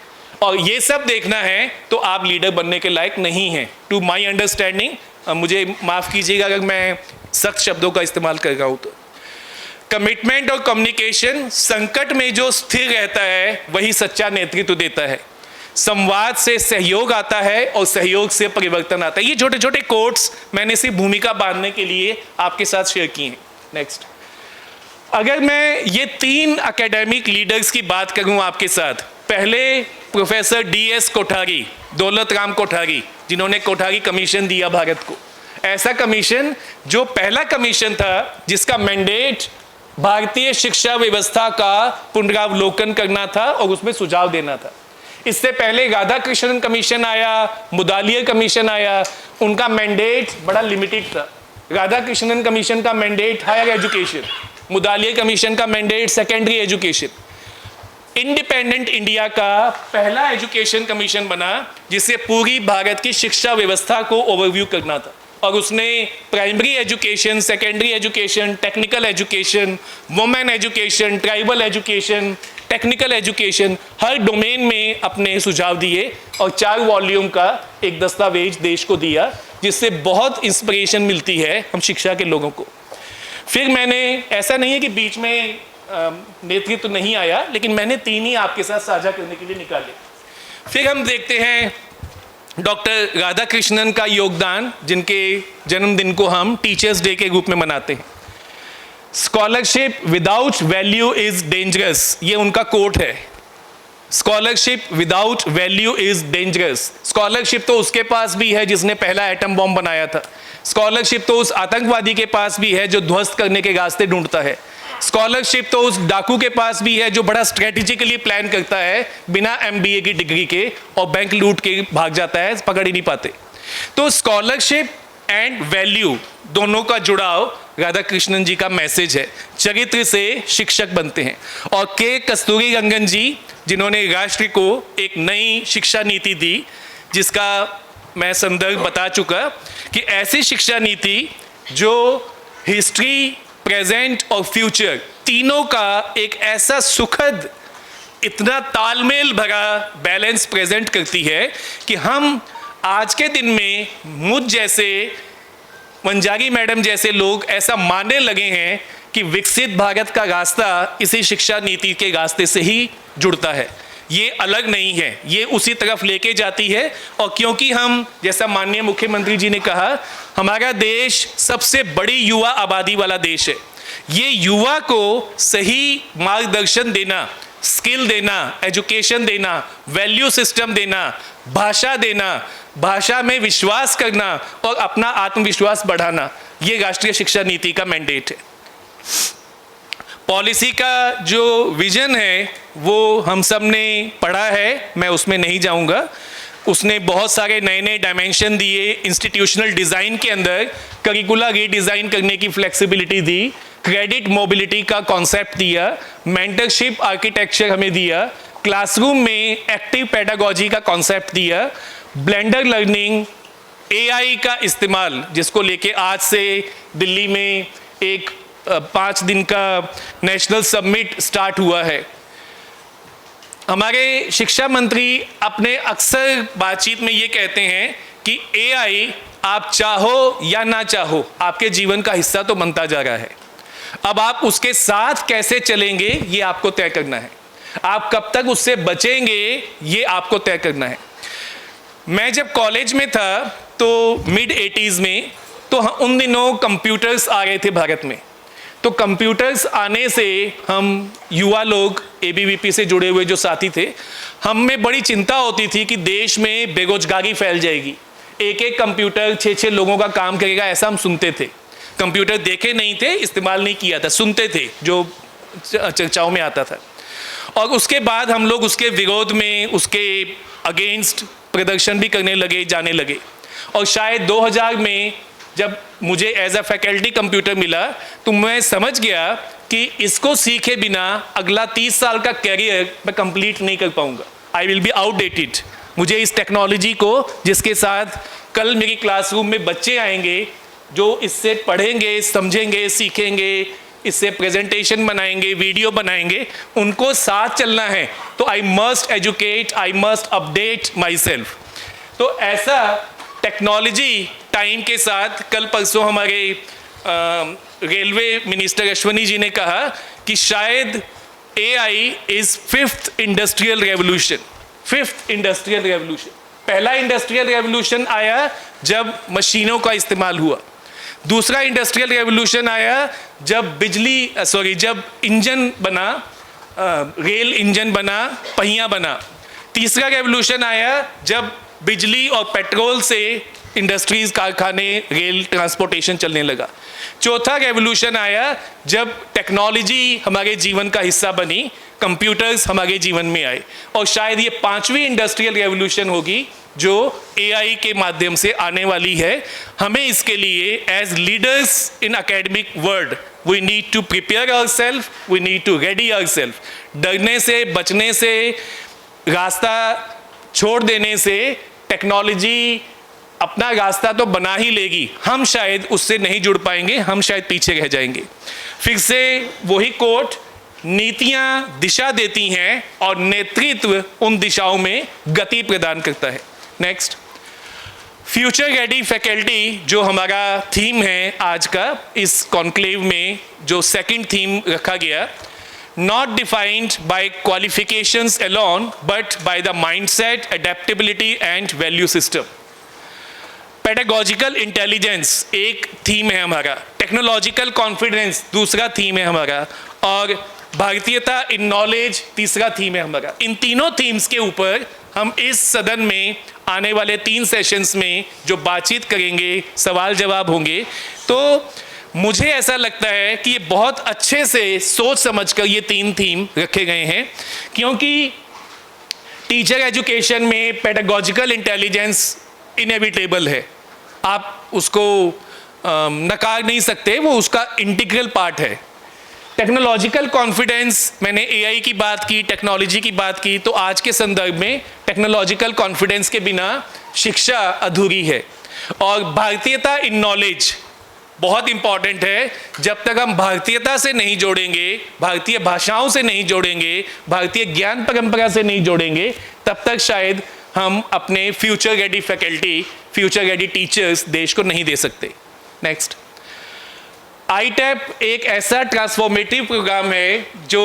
और ये सब देखना है तो आप लीडर बनने के लायक नहीं हैं। टू माई अंडरस्टैंडिंग, मुझे माफ़ कीजिएगा अगर मैं सख्त शब्दों का इस्तेमाल कर रहा हूँ तो। कमिटमेंट और कम्युनिकेशन, संकट में जो स्थिर रहता है वही सच्चा नेतृत्व देता है। संवाद से सहयोग आता है और सहयोग से परिवर्तन आता है। ये छोटे छोटे कोट्स मैंने सिर्फ भूमिका बांधने के लिए आपके साथ शेयर किए हैं। नेक्स्ट, अगर मैं ये 3 एकेडमिक लीडर्स की बात करूं आपके साथ, पहले प्रोफेसर DS कोठारी, दौलत राम कोठारी, जिन्होंने कोठारी कमीशन दिया भारत को। ऐसा कमीशन जो पहला कमीशन था जिसका मैंडेट भारतीय शिक्षा व्यवस्था का पुनरावलोकन करना था और उसमें सुझाव देना था। इससे पहले राधाकृष्णन कमीशन आया, मुदालियर कमीशन आया, उनका मैंडेट बड़ा लिमिटेड था। राधाकृष्णन कमीशन का mandate higher education, Mudaliar commission का mandate secondary education. Independent India का पहला एजुकेशन कमीशन बना जिसे पूरी भारत की शिक्षा व्यवस्था को ओवरव्यू करना था, और उसने primary education, secondary education, technical education, women education, tribal education, technical education, हर डोमेन में अपने सुझाव दिए और 4 वॉल्यूम का एक दस्तावेज देश को दिया, जिससे बहुत इंस्पिरेशन मिलती है हम शिक्षा के लोगों को। फिर मैंने, ऐसा नहीं है कि बीच में नेतृत्व तो नहीं आया, लेकिन मैंने 3 ही आपके साथ साझा करने के लिए निकाले। फिर हम देखते हैं डॉक्टर राधाकृष्णन का योगदान, जिनके जन्मदिन को हम टीचर्स डे के रूप में मनाते हैं। Scholarship without value is dangerous, ये उनका कोट है। Scholarship without value is dangerous. Scholarship तो उसके पास भी है जिसने पहला एटम बॉम्ब बनाया था। स्कॉलरशिप तो उस आतंकवादी के पास भी है जो ध्वस्त करने के रास्ते ढूंढता है। स्कॉलरशिप तो उस डाकू के पास भी है जो बड़ा स्ट्रेटेजिकली प्लान करता है बिना MBA की डिग्री के और बैंक लूट के भाग जाता है, पकड़ ही नहीं पाते। तो स्कॉलरशिप एंड वैल्यू दोनों का जुड़ाव राधाकृष्णन जी का मैसेज है। चरित्र से शिक्षक बनते हैं। और के कस्तूरीरंगन जी, जिन्होंने राष्ट्र को एक नई शिक्षा नीति दी, जिसका मैं संदर्भ बता चुका कि ऐसी शिक्षा नीति जो हिस्ट्री, प्रेजेंट और फ्यूचर तीनों का एक ऐसा सुखद, इतना तालमेल भरा बैलेंस प्रेजेंट करती है कि हम आज के दिन में मुझ जैसे, वंजारी मैडम जैसे लोग ऐसा मानने लगे हैं कि विकसित भारत का रास्ता इसी शिक्षा नीति के रास्ते से ही जुड़ता है। ये अलग नहीं है, ये उसी तरफ लेके जाती है। और क्योंकि हम, जैसा माननीय मुख्यमंत्री जी ने कहा, हमारा देश सबसे बड़ी युवा आबादी वाला देश है। ये युवा को सही मार्गदर्शन देना, स्किल देना, एजुकेशन देना, वैल्यू सिस्टम देना, भाषा देना, भाषा में विश्वास करना और अपना आत्मविश्वास बढ़ाना, ये राष्ट्रीय शिक्षा नीति का मैंडेट है। पॉलिसी का जो विजन है वो हम सब ने पढ़ा है, मैं उसमें नहीं जाऊंगा। उसने बहुत सारे नए नए डायमेंशन दिए। इंस्टीट्यूशनल डिज़ाइन के अंदर करिकुला रीडिज़ाइन करने की फ्लेक्सिबिलिटी दी, क्रेडिट मोबिलिटी का कॉन्सेप्ट दिया, मेंटरशिप आर्किटेक्चर हमें दिया, क्लासरूम में एक्टिव पेडागॉजी का कॉन्सेप्ट दिया, ब्लेंडर लर्निंग, AI का इस्तेमाल, जिसको लेके आज से दिल्ली में एक 5 दिन का नेशनल समिट स्टार्ट हुआ है। हमारे शिक्षा मंत्री अपने अक्सर बातचीत में ये कहते हैं कि AI आप चाहो या ना चाहो आपके जीवन का हिस्सा तो बनता जा रहा है। अब आप उसके साथ कैसे चलेंगे ये आपको तय करना है। आप कब तक उससे बचेंगे ये आपको तय करना है। मैं जब कॉलेज में था तो मिड 80s में, तो उन दिनों कंप्यूटर्स आ गए थे भारत में। तो कंप्यूटर्स आने से हम युवा लोग ABVP से जुड़े हुए जो साथी थे, हम में बड़ी चिंता होती थी कि देश में बेरोजगारी फैल जाएगी, एक एक कंप्यूटर 6-6 लोगों का काम करेगा, ऐसा हम सुनते थे। कंप्यूटर देखे नहीं थे, इस्तेमाल नहीं किया था, सुनते थे, जो चर्चाओं में आता था। और उसके बाद हम लोग उसके विरोध में, उसके अगेंस्ट प्रदर्शन भी करने लगे, जाने लगे। और शायद 2000 में जब मुझे एज अ फैकल्टी कंप्यूटर मिला, तो मैं समझ गया कि इसको सीखे बिना अगला 30 साल का कैरियर मैं कंप्लीट नहीं कर पाऊंगा। I will be outdated. मुझे इस टेक्नोलॉजी को, जिसके साथ कल मेरी क्लासरूम में बच्चे आएंगे जो इससे पढ़ेंगे, समझेंगे, सीखेंगे, इससे प्रेजेंटेशन बनाएंगे, वीडियो बनाएंगे, उनको साथ चलना है। तो I must educate, I must update my self. तो ऐसा टेक्नोलॉजी टाइम के साथ, कल परसों हमारे रेलवे मिनिस्टर अश्वनी जी ने कहा कि शायद AI is 5th industrial revolution. 5th industrial revolution. पहला इंडस्ट्रियल रेवोल्यूशन आया जब मशीनों का इस्तेमाल हुआ, दूसरा इंडस्ट्रियल रेवोल्यूशन आया जब जब इंजन बना, रेल इंजन बना, पहिया बना, तीसरा रेवोल्यूशन आया जब बिजली और पेट्रोल से इंडस्ट्रीज, कारखाने, रेल ट्रांसपोर्टेशन चलने लगा, चौथा रेवोल्यूशन आया जब टेक्नोलॉजी हमारे जीवन का हिस्सा बनी, कंप्यूटर्स हमारे जीवन में आए, और शायद ये 5वीं इंडस्ट्रियल रेवोल्यूशन होगी जो AI के माध्यम से आने वाली है। हमें इसके लिए as leaders in academic world we need to prepare ourself, we need to ready ourself. डरने से, बचने से, रास्ता छोड़ देने से टेक्नोलॉजी अपना रास्ता तो बना ही लेगी, हम शायद उससे नहीं जुड़ पाएंगे, हम शायद पीछे रह जाएंगे। फिर से वही कोट, नीतियां दिशा देती हैं और नेतृत्व उन दिशाओं में गति प्रदान करता है। नेक्स्ट, फ्यूचर रेडी फैकल्टी जो हमारा थीम है आज का, इस कॉन्क्लेव में जो सेकंड थीम रखा गया, not defined by qualifications alone but by the mindset, adaptability and value system. Pedagogical intelligence एक थीम है हमारा, टेक्नोलॉजिकल कॉन्फिडेंस दूसरा थीम है हमारा, और भारतीयता इन नॉलेज तीसरा थीम है हमारा। इन तीनों थीम्स के ऊपर हम इस सदन में आने वाले 3 सेशंस में जो बातचीत करेंगे, सवाल जवाब होंगे, तो मुझे ऐसा लगता है कि ये बहुत अच्छे से सोच समझकर ये 3 थीम रखे गए हैं, क्योंकि टीचर एजुकेशन में पेडागोजिकल इंटेलिजेंस इनएविटेबल है, आप उसको नकार नहीं सकते, वो उसका इंटीग्रल पार्ट है। टेक्नोलॉजिकल कॉन्फिडेंस, मैंने AI की बात की, टेक्नोलॉजी की बात की, तो आज के संदर्भ में टेक्नोलॉजिकल कॉन्फिडेंस के बिना शिक्षा अधूरी है। और भारतीयता इन नॉलेज बहुत इंपॉर्टेंट है। जब तक हम भारतीयता से नहीं जोड़ेंगे, भारतीय भाषाओं से नहीं जोड़ेंगे, भारतीय ज्ञान परंपरा से नहीं जोड़ेंगे, तब तक शायद हम अपने future ready faculty, future ready teachers देश को नहीं दे सकते। नेक्स्ट, ITAP एक ऐसा ट्रांसफॉर्मेटिव प्रोग्राम है जो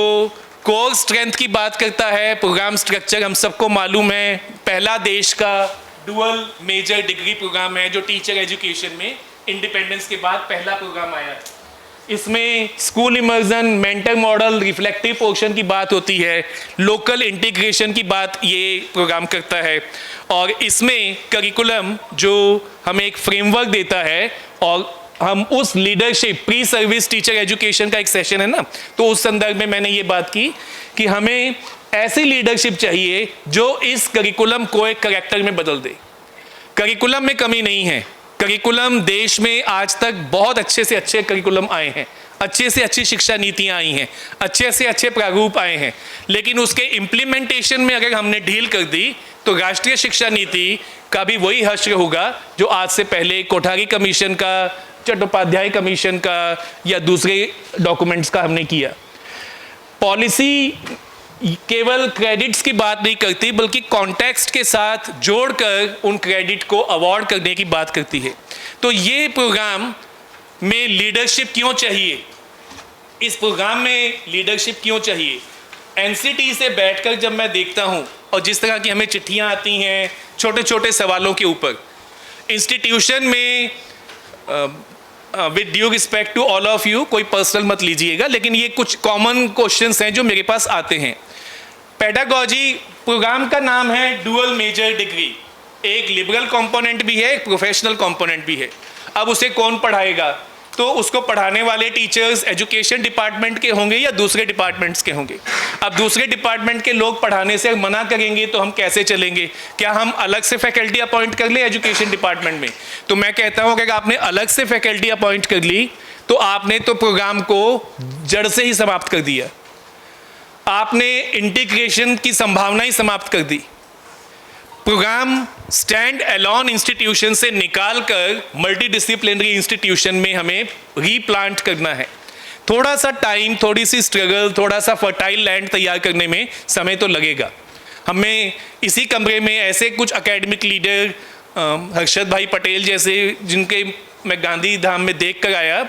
कोर स्ट्रेंथ की बात करता है। प्रोग्राम स्ट्रक्चर हम सबको मालूम है, पहला देश का डुअल मेजर डिग्री प्रोग्राम है जो टीचर एजुकेशन में इंडिपेंडेंस के बाद पहला प्रोग्राम आया है। इसमें school immersion, mentor model, reflective portion की बात होती है, लोकल इंटीग्रेशन की बात ये प्रोग्राम करता है, और इसमें करिकुलम जो हमें एक फ्रेमवर्क देता है, और हम उस leadership, pre service teacher education का एक सेशन है ना, तो उस संदर्भ में मैंने ये बात की कि हमें ऐसी लीडरशिप चाहिए जो इस करिकुलम को एक करैक्टर में बदल दे। करिकुलम में कमी नहीं है, करिकुलम देश में आज तक बहुत अच्छे से अच्छे करिकुलम आए हैं, अच्छे से अच्छी शिक्षा नीतियां आई हैं, अच्छे से अच्छे प्रारूप आए हैं, लेकिन उसके इम्प्लीमेंटेशन में अगर हमने ढील कर दी तो राष्ट्रीय शिक्षा नीति का भी वही हश्र होगा जो आज से पहले कोठारी कमीशन का, चट्टोपाध्याय कमीशन का या दूसरे डॉक्यूमेंट्स का हमने किया। पॉलिसी केवल क्रेडिट्स की बात नहीं करती, बल्कि कॉन्टेक्स्ट के साथ जोड़कर उन क्रेडिट को अवॉर्ड करने की बात करती है। तो ये प्रोग्राम में लीडरशिप क्यों चाहिए, इस प्रोग्राम में लीडरशिप क्यों चाहिए? एनसीटी से बैठकर जब मैं देखता हूँ और जिस तरह की हमें चिट्ठियाँ आती हैं छोटे छोटे सवालों के ऊपर, इंस्टीट्यूशन में with due respect to all of you, कोई पर्सनल मत लीजिएगा, लेकिन ये कुछ कॉमन क्वेश्चंस हैं जो मेरे पास आते हैं। पेडागॉजी प्रोग्राम का नाम है डुअल मेजर डिग्री, एक लिबरल कंपोनेंट भी है, एक प्रोफेशनल कंपोनेंट भी है। अब उसे कौन पढ़ाएगा? तो उसको पढ़ाने वाले टीचर्स एजुकेशन डिपार्टमेंट के होंगे या दूसरे डिपार्टमेंट्स के होंगे। अब दूसरे डिपार्टमेंट के लोग पढ़ाने से मना करेंगे तो हम कैसे चलेंगे? क्या हम अलग से फैकल्टी अपॉइंट कर ले एजुकेशन डिपार्टमेंट में? तो मैं कहता हूँ कि अगर आपने अलग से फैकल्टी अपॉइंट कर ली तो आपने तो प्रोग्राम को जड़ से ही समाप्त कर दिया, आपने इंटीग्रेशन की संभावना ही समाप्त कर दी। प्रोग्राम स्टैंड अलोन इंस्टीट्यूशन से निकालकर मल्टी डिसिप्लिनरी इंस्टीट्यूशन में हमें रीप्लांट करना है। थोड़ा सा टाइम, थोड़ी सी स्ट्रगल, थोड़ा सा फर्टाइल लैंड तैयार करने में समय तो लगेगा। हमें इसी कमरे में ऐसे कुछ एकेडमिक लीडर, हर्षद भाई पटेल जैसे, जिनके मैं गांधी धाम में देख कर आया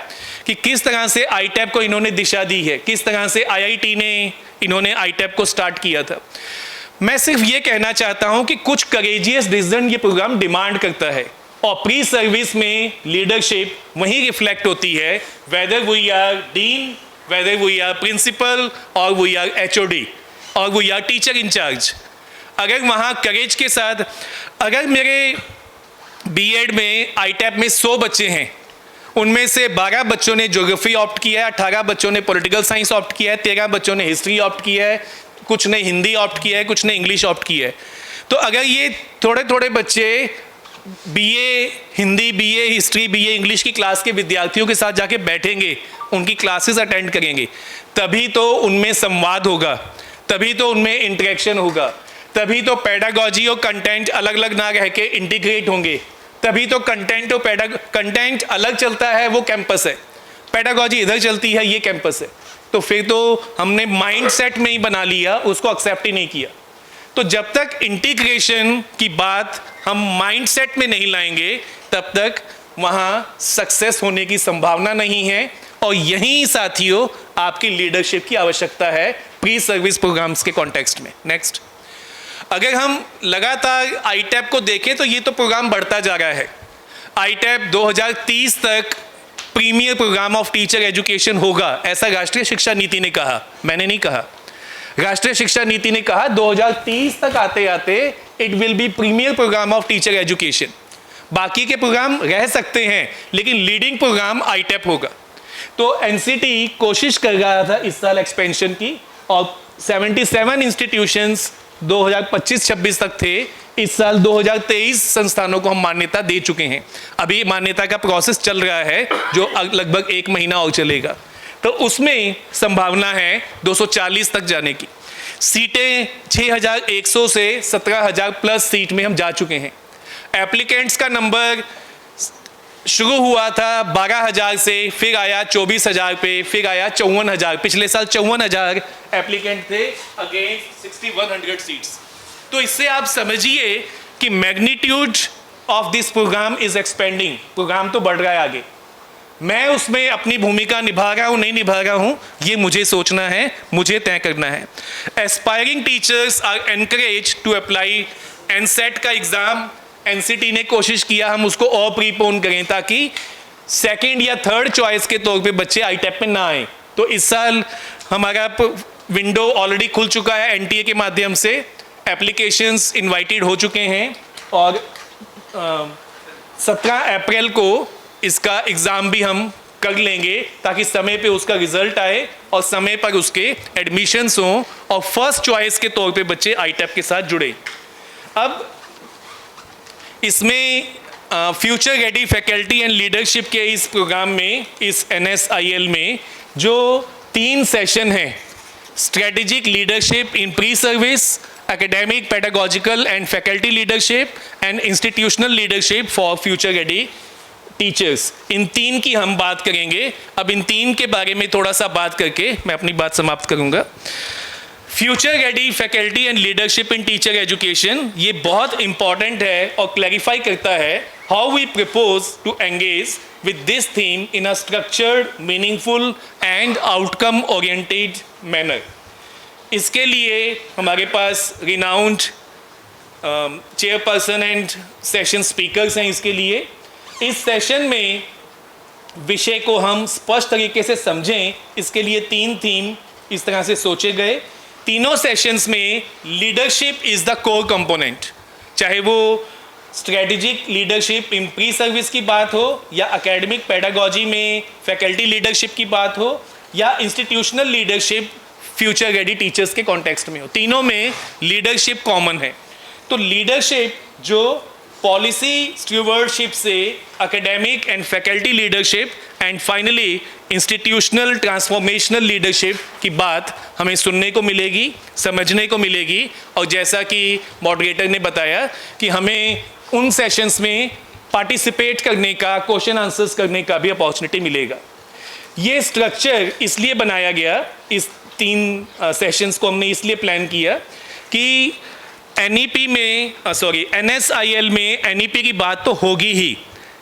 कि किस तरह से आईटैप को इन्होंने दिशा दी है, किस तरह से आईआईटी ने इन्होंने आईटैप को स्टार्ट किया था। मैं सिर्फ ये कहना चाहता हूं कि कुछ करेजियस डिसीजन ये प्रोग्राम डिमांड करता है, और प्री सर्विस में लीडरशिप वहीं रिफ्लेक्ट होती है, whether we are dean, whether we are principal, और वी आर एचओडी, और वी आर टीचर इंचार्ज। अगर वहाँ करेज के साथ, अगर मेरे बीएड में आईटैप में 100 बच्चे हैं, उनमें से 12 बच्चों ने ज्योग्राफी ऑप्ट किया है, 18 बच्चों ने पॉलिटिकल साइंस ऑप्ट किया है, 13 बच्चों ने हिस्ट्री ऑप्ट किया है, कुछ ने हिंदी ऑप्ट किया है, कुछ ने इंग्लिश ऑप्ट किया है। तो अगर ये थोड़े थोड़े बच्चे BA Hindi, BA history, BA English की क्लास के विद्यार्थियों के साथ जाके बैठेंगे, उनकी क्लासेस अटेंड करेंगे, तभी तो उनमें संवाद होगा, तभी तो उनमें इंटरेक्शन होगा, तभी तो पेडागॉजी और कंटेंट अलग अलग ना रह के इंटीग्रेट होंगे, तभी तो कंटेंट और कंटेंट अलग चलता है, वो कैंपस है, पेडागॉजी इधर चलती है, ये कैंपस है। तो फिर तो हमने माइंड सेट में ही बना लिया, उसको एक्सेप्ट ही नहीं किया। तो जब तक इंटीग्रेशन की बात हम माइंड सेट में नहीं लाएंगे, तब तक वहाँ सक्सेस होने की संभावना नहीं है। और यहीं साथियों आपकी लीडरशिप की आवश्यकता है प्री सर्विस प्रोग्राम्स के कॉन्टेक्स्ट में। नेक्स्ट, अगर हम लगातार आईटैप को देखें तो ये तो प्रोग्राम बढ़ता जा रहा है। आईटैप 2030 तक premier program of teacher education होगा, ऐसा राष्ट्रीय शिक्षा नीति ने कहा, मैंने नहीं कहा। राष्ट्रीय शिक्षा नीति ने कहा 2030 तक आते आते it will be premier program of teacher education. बाकी के प्रोग्राम रह सकते हैं, लेकिन लीडिंग प्रोग्राम आईटैप होगा। तो एनसीटी कोशिश कर रहा था इस साल एक्सपेंशन की, और 77 इंस्टीट्यूशंस 2025-26 तक थे। इस साल 2023 संस्थानों को हम मान्यता दे चुके हैं। अभी मान्यता का प्रोसेस चल रहा है जो लगभग 1 महीना और चलेगा। तो उसमें संभावना है 240 तक जाने की। सीटें 6100 से 17000 प्लस सीट में हम जा चुके हैं। एप्लीकेंट्स का नंबर शुरू हुआ था 12000 से, फिर आया 24000 पे, फिर आया 54000। पिछले साल 54000 एप्लीकेंट थे अगेंस्ट 6100 सीट्स। तो इससे आप समझिए कि magnitude of this program is expanding. Program तो बढ़ रहा है आगे। मैं उसमें अपनी भूमिका निभा रहा हूँ, नहीं निभा रहा हूँ, ये मुझे सोचना है, मुझे तय करना है। Aspiring teachers are encourage to apply NCET का एग्ज़ाम। एनसीटी ने कोशिश किया हम उसको और प्रीपोन करें ताकि सेकंड या थर्ड चॉइस के तौर पे बच्चे आईटैप में ना आए। तो इस साल हमारा विंडो ऑलरेडी खुल चुका है एनटीए के माध्यम से। एप्लीकेशंस इनवाइटेड हो चुके हैं और 17 अप्रैल को इसका एग्ज़ाम भी हम कर लेंगे ताकि समय पे उसका रिजल्ट आए और समय पर उसके एडमिशन्स हों और फर्स्ट चॉइस के तौर पे बच्चे आईटैप के साथ जुड़े। अब इसमें future ready faculty and leadership के इस प्रोग्राम में, इस NSIL में जो 3 सेशन हैं, strategic leadership in pre service, academic, pedagogical and faculty leadership and institutional leadership for future ready teachers, इन 3 की हम बात करेंगे। अब इन 3 के बारे में थोड़ा सा बात करके मैं अपनी बात समाप्त करूंगा। Future ready faculty and leadership in teacher education, ये बहुत इंपॉर्टेंट है और क्लैरिफाई करता है how we propose to engage with this theme in a structured, meaningful and outcome oriented manner. इसके लिए हमारे पास renowned chairperson and session speakers हैं इसके लिए। इस सेशन में विषय को हम स्पष्ट तरीके से समझें, इसके लिए 3 थीम इस तरह से सोचे गए। तीनों सेशंस में leadership is the core component, चाहे वो strategic leadership in pre service की बात हो, या एकेडमिक पेडागोजी में फैकल्टी लीडरशिप की बात हो, या institutional leadership future ready teachers के कॉन्टेक्स्ट में हो। तीनों में लीडरशिप कॉमन है। तो लीडरशिप जो पॉलिसी स्टीवर्डशिप से academic and faculty leadership and finally institutional transformational leadership की बात हमें सुनने को मिलेगी, समझने को मिलेगी। और जैसा कि मॉडरेटर ने बताया कि हमें उन सेशंस में पार्टिसिपेट करने का, क्वेश्चन आंसर्स करने का भी अपॉर्चुनिटी मिलेगा। ये स्ट्रक्चर इसलिए बनाया गया, इस 3 सेशंस को हमने इसलिए प्लान किया कि एनईपी में NSIL में एनईपी की बात तो होगी ही।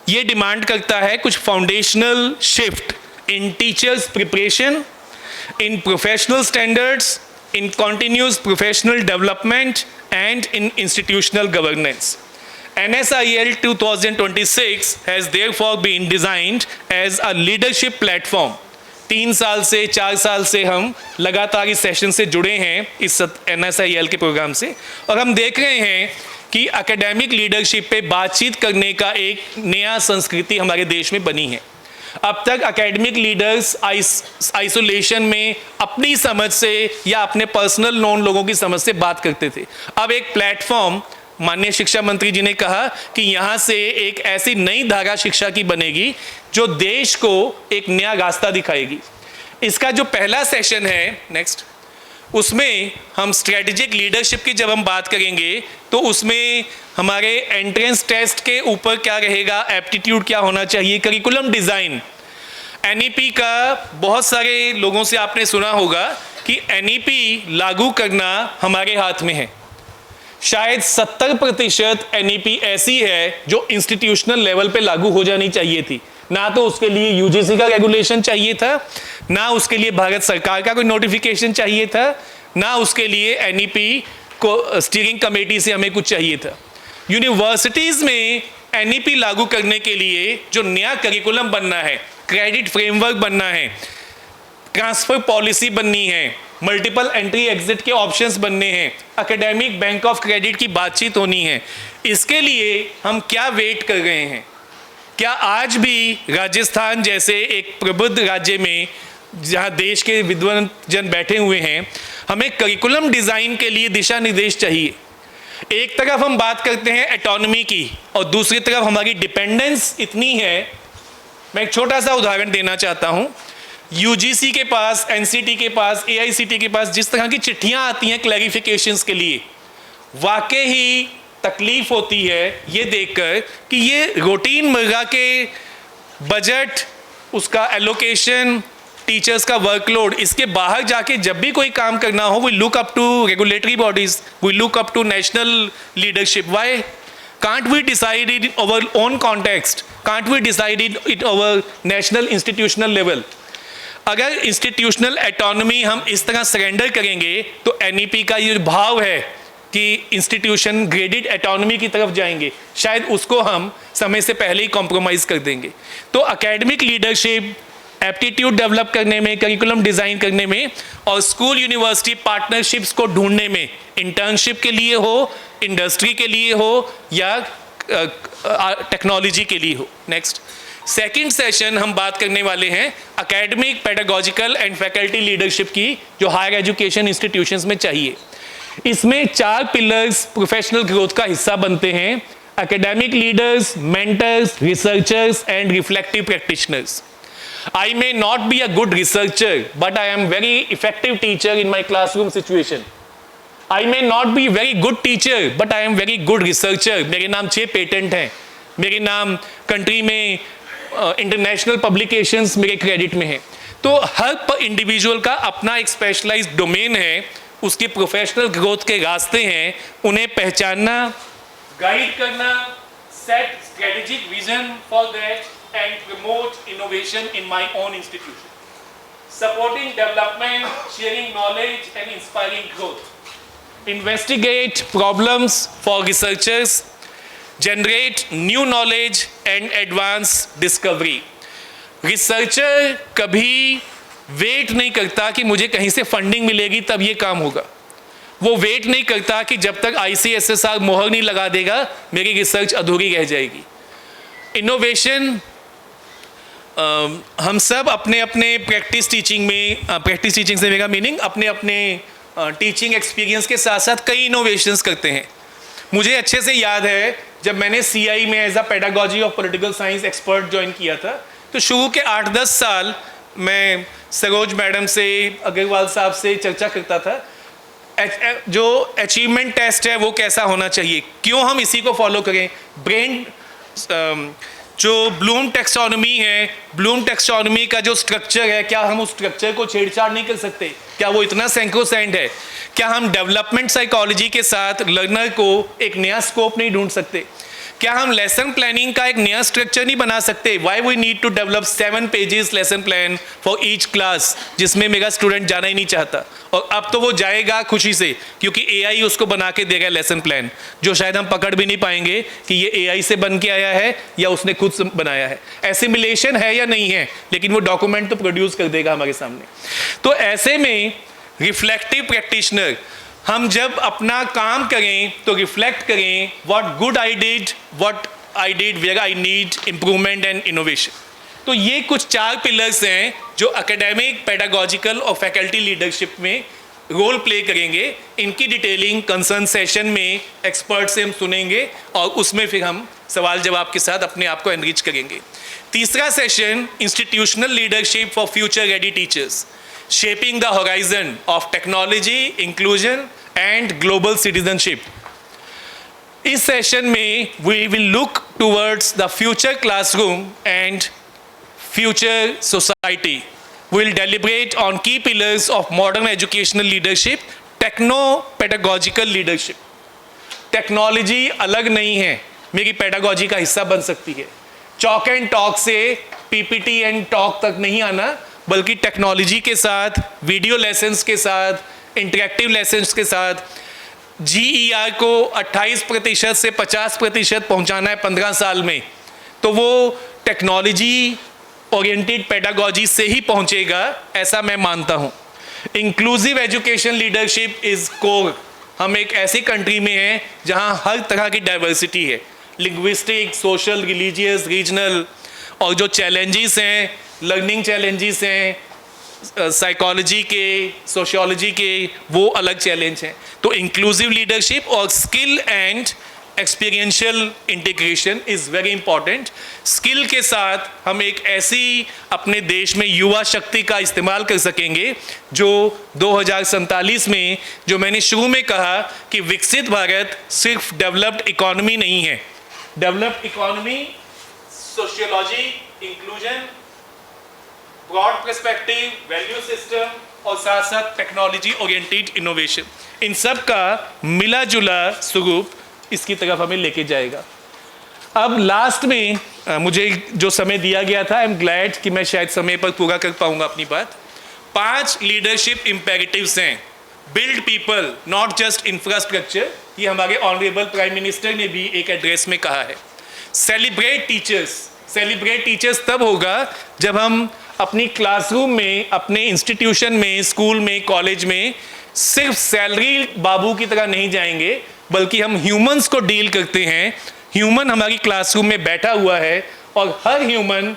ये डिमांड करता है कुछ foundational shift in teachers preparation, in professional standards, in continuous professional development and in institutional governance. NSIL 2026 has therefore been designed as a leadership platform. 3 साल से 4 साल से हम लगातार इस सेशन से जुड़े हैं, इस NSIL के प्रोग्राम से, और हम देख रहे हैं कि एकेडमिक लीडरशिप पे बातचीत करने का एक नया संस्कृति हमारे देश में बनी है। अब तक एकेडमिक लीडर्स आइसोलेशन में अपनी समझ से या अपने पर्सनल नोन लोगों की समझ से बात करते थे। अब एक प्लेटफॉर्म, माननीय शिक्षा मंत्री जी ने कहा कि यहाँ से एक ऐसी नई धारा शिक्षा की बनेगी जो देश को एक नया रास्ता दिखाएगी। इसका जो पहला सेशन है नेक्स्ट, उसमें हम स्ट्रेटेजिक लीडरशिप की जब हम बात करेंगे तो उसमें हमारे एंट्रेंस टेस्ट के ऊपर क्या रहेगा, एप्टीट्यूड क्या होना चाहिए, करिकुलम डिज़ाइन। एनईपी का बहुत सारे लोगों से आपने सुना होगा कि एनईपी लागू करना हमारे हाथ में है। शायद 70% एनईपी ऐसी है जो इंस्टीट्यूशनल लेवल पे लागू हो जानी चाहिए थी। ना तो उसके लिए यूजीसी का रेगुलेशन चाहिए था, ना उसके लिए भारत सरकार का कोई नोटिफिकेशन चाहिए था, ना उसके लिए एनईपी को स्टीयरिंग कमेटी से हमें कुछ चाहिए था। यूनिवर्सिटीज़ में एनईपी लागू करने के लिए जो नया करिकुलम बनना है, क्रेडिट फ्रेमवर्क बनना है, ट्रांसफर पॉलिसी बननी है, मल्टीपल एंट्री एग्जिट के ऑप्शंस बनने हैं, एकेडमिक बैंक ऑफ क्रेडिट की बातचीत होनी है। इसके लिए हम क्या वेट कर रहे हैं? क्या आज भी राजस्थान जैसे एक प्रबुद्ध राज्य में, जहां देश के विद्वान जन बैठे हुए हैं, हमें करिकुलम डिज़ाइन के लिए दिशा निर्देश चाहिए? एक तरफ हम बात करते हैं एटॉनमी की और दूसरी तरफ हमारी डिपेंडेंस इतनी है। मैं एक छोटा सा उदाहरण देना चाहता हूं। यूजीसी के पास, एनसीटी के पास, एआईसीटी के पास जिस तरह की चिट्ठियां आती हैं क्लैरिफिकेशंस के लिए, वाकई ही तकलीफ होती है ये देखकर कि ये रूटीन मर्रा के बजट, उसका एलोकेशन, टीचर्स का वर्कलोड, इसके बाहर जाके जब भी कोई काम करना हो, we look up to regulatory bodies, we look up to national leadership. Why can't we decide it in our own context? Can't we decide it at our national institutional level? अगर इंस्टीट्यूशनल एटॉनमी हम इस तरह surrender करेंगे तो NEP का ये भाव है कि इंस्टीट्यूशन ग्रेडेड एटॉनमी की तरफ जाएंगे, शायद उसको हम समय से पहले ही कॉम्प्रोमाइज़ कर देंगे। तो एकेडमिक लीडरशिप, एप्टीट्यूड डेवलप करने में, करिकुलम डिज़ाइन करने में और स्कूल यूनिवर्सिटी पार्टनरशिप्स को ढूंढने में, इंटर्नशिप के लिए हो, इंडस्ट्री के लिए हो या टेक्नोलॉजी के लिए हो। नेक्स्ट सेकंड सेशन हम बात करने वाले हैं academic, pedagogical and faculty leadership की, जो हायर एजुकेशन इंस्टीट्यूशंस में चाहिए। इसमें 4 पिलर्स प्रोफेशनल ग्रोथ का हिस्सा बनते हैं: academic leaders, mentors, researchers and reflective practitioners. I may not be a good researcher, but I am very effective teacher in my classroom situation. I may not be very good teacher, but I am very good researcher. मेरे नाम 6 patent हैं, मेरे नाम country में international publications मेरे credit में हैं। तो हर इंडिविजुअल का अपना एक स्पेशलाइज्ड डोमेन है, उसकी प्रोफेशनल ग्रोथ के रास्ते हैं, उन्हें पहचानना, गाइड करना, set strategic vision for that and promote innovation in my own institution, supporting development, sharing knowledge and inspiring growth. investigate problems for researchers, generate new knowledge and advance discovery. Researcher कभी wait नहीं करता कि मुझे कहीं से funding मिलेगी तब ये काम होगा। वो वेट नहीं करता कि जब तक ICSSR मोहर नहीं लगा देगा मेरी रिसर्च अधूरी रह जाएगी। इनोवेशन हम सब अपने अपने प्रैक्टिस टीचिंग से मेरा मीनिंग अपने अपने टीचिंग एक्सपीरियंस के साथ साथ कई इनोवेशंस करते हैं। मुझे अच्छे से याद है जब मैंने CI में as a pedagogy of political science expert join किया था, तो शुरू के 8-10 साल मैं सरोज मैडम से, अग्रवाल साहब से चर्चा करता था जो अचीवमेंट टेस्ट है वो कैसा होना चाहिए, क्यों हम इसी को फॉलो करें। ब्रेन जो ब्लूम टेक्सोनॉमी है, ब्लूम टेक्सोनॉमी का जो स्ट्रक्चर है, क्या हम उस स्ट्रक्चर को छेड़छाड़ नहीं कर सकते? क्या वो इतना सैंक्रोसेंट है? क्या हम डेवलपमेंट साइकोलॉजी के साथ लर्नर को एक नया स्कोप नहीं ढूंढ सकते? क्या हम लेसन प्लानिंग का एक नया स्ट्रक्चर नहीं बना सकते? Why we need to develop 7 pages lesson plan for each class, जिसमें मेरा स्टूडेंट जाना ही नहीं चाहता, और अब तो वो जाएगा खुशी से क्योंकि AI उसको बना के देगा लेसन प्लान, जो शायद हम पकड़ भी नहीं पाएंगे कि ये AI से बन के आया है या उसने खुद बनाया है। एसिमिलेशन है या नहीं है, लेकिन वो डॉक्यूमेंट तो प्रोड्यूस कर देगा हमारे सामने। तो ऐसे में रिफ्लेक्टिव प्रैक्टिशनर, हम जब अपना काम करें तो रिफ्लेक्ट करें what good I did, what I did, where I need improvement and innovation. तो ये कुछ 4 पिलर्स हैं जो एकेडमिक, पेडागोजिकल और फैकल्टी लीडरशिप में रोल प्ले करेंगे। इनकी डिटेलिंग कंसर्न सेशन में एक्सपर्ट से हम सुनेंगे और उसमें फिर हम सवाल जवाब के साथ अपने आप को एनरिच करेंगे। तीसरा session, institutional leadership for future ready teachers, shaping the horizon of technology, inclusion and global citizenship. इस सेशन में we will look towards the future classroom and future society. We will deliberate on key pillars of modern educational leadership, techno-pedagogical leadership. Technology अलग नहीं है, मेरी pedagogy का हिस्सा बन सकती है। चॉक एंड टॉक से PPT एंड टॉक तक नहीं आना, बल्कि टेक्नोलॉजी के साथ, वीडियो लेसन्स के साथ, इंटरेक्टिव लेसन्स के साथ GER को 28% से 50% पहुंचाना है 15 साल में, तो वो टेक्नोलॉजी ओरिएंटेड पेडागोजी से ही पहुंचेगा, ऐसा मैं मानता हूं। Inclusive education leadership is core. हम एक ऐसी कंट्री में हैं जहां हर तरह की डाइवर्सिटी है, लिंग्विस्टिक, सोशल, रिलीजियस, रीजनल, और जो चैलेंजेस हैं, लर्निंग चैलेंजेस हैं, साइकोलॉजी के, सोशियोलॉजी के, वो अलग चैलेंज हैं। तो इंक्लूसिव लीडरशिप और skill and experiential integration is very important. Skill के साथ हम एक ऐसी अपने देश में युवा शक्ति का इस्तेमाल कर सकेंगे जो 2047 में, जो मैंने शुरू में कहा कि विकसित भारत सिर्फ डेवलप्ड इकोनॉमी नहीं है। Developed economy, sociology, inclusion, broad perspective, value system और साथ साथ टेक्नोलॉजी ओरिएंटेड इनोवेशन, इन सब का मिला जुला स्वरूप इसकी तरफ हमें लेके जाएगा। अब लास्ट में मुझे जो समय दिया गया था, आई एम ग्लैड कि मैं शायद समय पर पूरा कर पाऊंगा अपनी बात। 5 लीडरशिप इम्पेरेटिव्स हैं। Build people, not just infrastructure, ये हमारे ऑनरेबल प्राइम मिनिस्टर ने भी एक एड्रेस में कहा है। सेलिब्रेट टीचर्स, सेलिब्रेट टीचर्स तब होगा जब हम अपनी क्लासरूम में, अपने इंस्टीट्यूशन में, स्कूल में, कॉलेज में सिर्फ सैलरी बाबू की तरह नहीं जाएंगे, बल्कि हम ह्यूमंस को डील करते हैं। ह्यूमन हमारी क्लासरूम में बैठा हुआ है और हर ह्यूमन,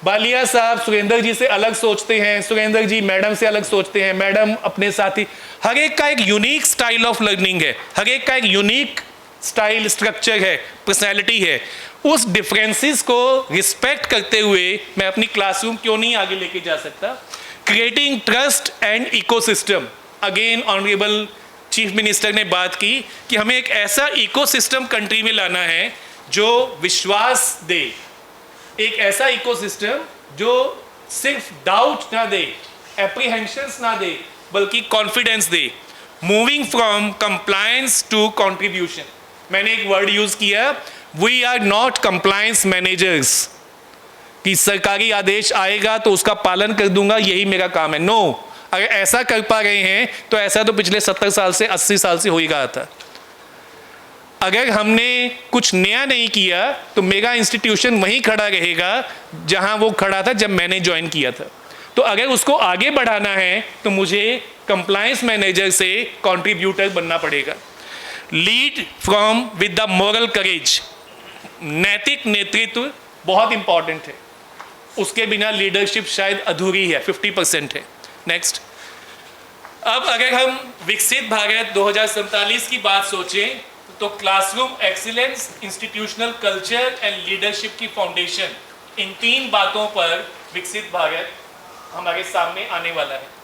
बालिया साहब सुरेंद्र जी से अलग सोचते हैं, सुरेंद्र जी मैडम से अलग सोचते हैं, मैडम अपने साथी, हर एक का एक यूनिक स्टाइल ऑफ लर्निंग है, हर एक का एक यूनिक स्टाइल, स्ट्रक्चर है, पर्सनैलिटी है। उस डिफरेंसेस को रिस्पेक्ट करते हुए मैं अपनी क्लासरूम क्यों नहीं आगे लेके जा सकता। Creating trust and ecosystem, again honourable chief minister ने बात की कि हमें एक ऐसा इकोसिस्टम कंट्री में लाना है जो विश्वास दे, एक ऐसा इकोसिस्टम जो सिर्फ डाउट ना दे, एप्रीहेंशंस ना दे, बल्कि कॉन्फिडेंस दे। Moving from compliance to contribution, मैंने एक वर्ड यूज किया, we are not compliance managers, कि सरकारी आदेश आएगा तो उसका पालन कर दूंगा, यही मेरा काम है। नो, अगर ऐसा कर पा रहे हैं तो ऐसा तो पिछले 70 साल से 80 साल से हो ही रहा था। अगर हमने कुछ नया नहीं किया तो मेरा इंस्टीट्यूशन वहीं खड़ा रहेगा जहां वो खड़ा था जब मैंने ज्वाइन किया था। तो अगर उसको आगे बढ़ाना है तो मुझे कंप्लायंस मैनेजर से कंट्रीब्यूटर बनना पड़ेगा। Lead from with the moral courage, नैतिक नेतृत्व बहुत इंपॉर्टेंट है, उसके बिना लीडरशिप शायद अधूरी है, 50% है। नेक्स्ट, अब अगर हम विकसित भारत 2047 की बात सोचें तो classroom excellence, institutional culture and leadership की फाउंडेशन, इन 3 बातों पर विकसित भारत हमारे सामने आने वाला है।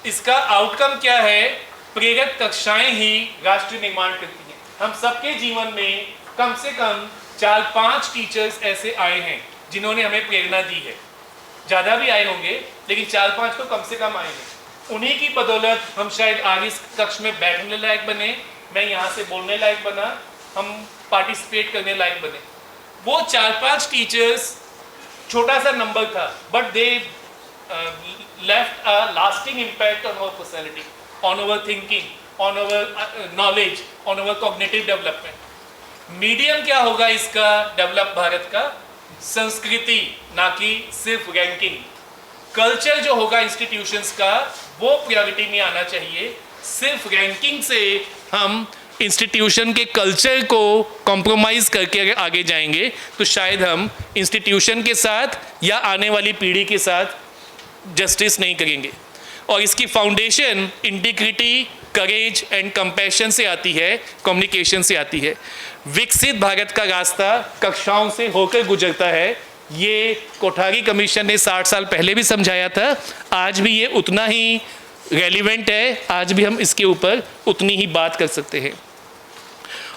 इसका आउटकम क्या है? प्रेरक कक्षाएं ही राष्ट्र निर्माण करती हैं। हम सबके जीवन में कम से कम 4-5 टीचर्स ऐसे आए हैं जिन्होंने हमें प्रेरणा दी है। ज़्यादा भी आए होंगे लेकिन 4-5 तो कम से कम आए हैं। उन्हीं की बदौलत हम शायद आज इस कक्ष में बैठने लायक बने, मैं यहाँ से बोलने लायक बना, हम पार्टिसिपेट करने लायक बने। वो 4-5 टीचर्स छोटा सा नंबर था, but they left a lasting impact on our personality, on our thinking, on our knowledge, on our cognitive development. Medium क्या होगा इसका डेवलप भारत का? संस्कृति, ना कि सिर्फ रैंकिंग। कल्चर जो होगा इंस्टीट्यूशंस का वो प्रायोरिटी में आना चाहिए। सिर्फ रैंकिंग से हम इंस्टीट्यूशन के कल्चर को कॉम्प्रोमाइज़ करके अगर आगे जाएंगे तो शायद हम इंस्टीट्यूशन के साथ या आने वाली पीढ़ी के साथ जस्टिस नहीं करेंगे। और इसकी foundation integrity, courage and compassion से आती है, कम्युनिकेशन से आती है। विकसित भारत का रास्ता कक्षाओं से होकर गुजरता है। ये कोठारी कमीशन ने 60 साल पहले भी समझाया था, आज भी ये उतना ही रेलिवेंट है, आज भी हम इसके ऊपर उतनी ही बात कर सकते हैं।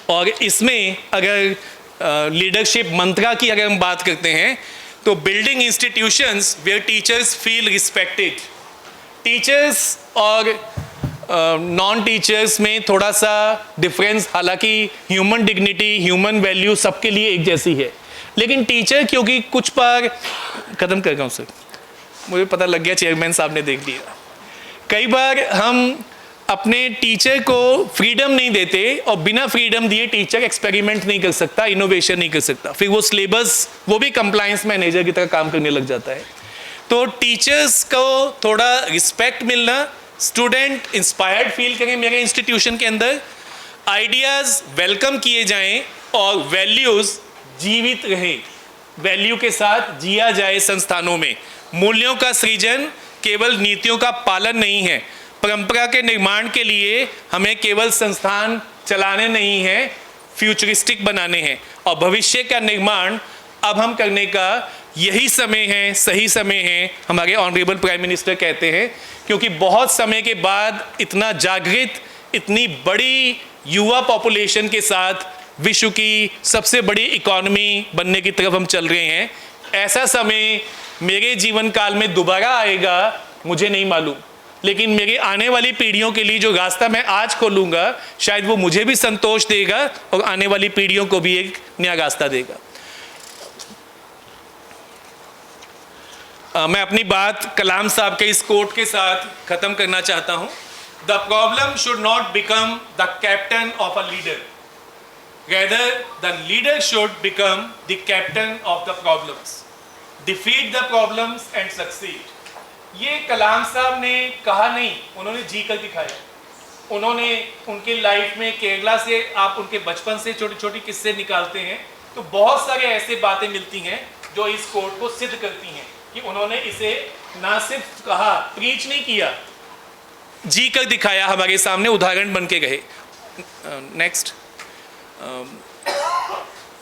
और इसमें अगर लीडरशिप मंत्रा की अगर हम बात करते हैं तो building institutions where teachers feel respected. Teachers और नॉन टीचर्स में थोड़ा सा डिफरेंस, हालांकि ह्यूमन डिग्निटी, ह्यूमन वैल्यू सबके लिए एक जैसी है, लेकिन टीचर क्योंकि कुछ बार ख़त्म कर रहा हूँ सर, मुझे पता लग गया चेयरमैन साहब ने देख लिया। कई बार हम अपने टीचर को फ्रीडम नहीं देते और बिना फ्रीडम दिए टीचर एक्सपेरिमेंट नहीं कर सकता, इनोवेशन नहीं कर सकता, फिर वो सिलेबस, वो भी कंप्लायंस मैनेजर की तरह काम करने लग जाता है। तो टीचर्स को थोड़ा रिस्पेक्ट मिलना, स्टूडेंट इंस्पायर्ड फील करें मेरे इंस्टीट्यूशन के अंदर, आइडियाज़ वेलकम किए जाएं और वैल्यूज़ जीवित रहें, वैल्यू के साथ जिया जाए संस्थानों में। मूल्यों का सृजन केवल नीतियों का पालन नहीं है, परंपरा के निर्माण के लिए हमें केवल संस्थान चलाने नहीं है, फ्यूचरिस्टिक बनाने हैं। और भविष्य का निर्माण अब हम करने का यही समय है, सही समय है, हमारे ऑनरेबल प्राइम मिनिस्टर कहते हैं, क्योंकि बहुत समय के बाद इतना जागृत, इतनी बड़ी युवा पॉपुलेशन के साथ विश्व की सबसे बड़ी इकॉनमी बनने की तरफ हम चल रहे हैं। ऐसा समय मेरे जीवन काल में दोबारा आएगा मुझे नहीं मालूम, लेकिन मेरी आने वाली पीढ़ियों के लिए जो रास्ता मैं आज खोलूँगा शायद वो मुझे भी संतोष देगा और आने वाली पीढ़ियों को भी एक नया रास्ता देगा। मैं अपनी बात कलाम साहब के इस कोट के साथ ख़त्म करना चाहता हूँ। The problem should not become the captain of a leader, rather the leader should become the captain of the problems, defeat the problems and succeed। ये कलाम साहब ने कहा नहीं, उन्होंने जी कर दिखाया। उन्होंने उनके लाइफ में केरला से, आप उनके बचपन से छोटी छोटी किस्से निकालते हैं तो बहुत सारे ऐसे बातें मिलती हैं जो इस कोट को सिद्ध करती हैं कि उन्होंने इसे ना सिर्फ कहा, प्रीच नहीं किया, जी कर दिखाया, हमारे सामने उदाहरण बन के गए। नेक्स्ट,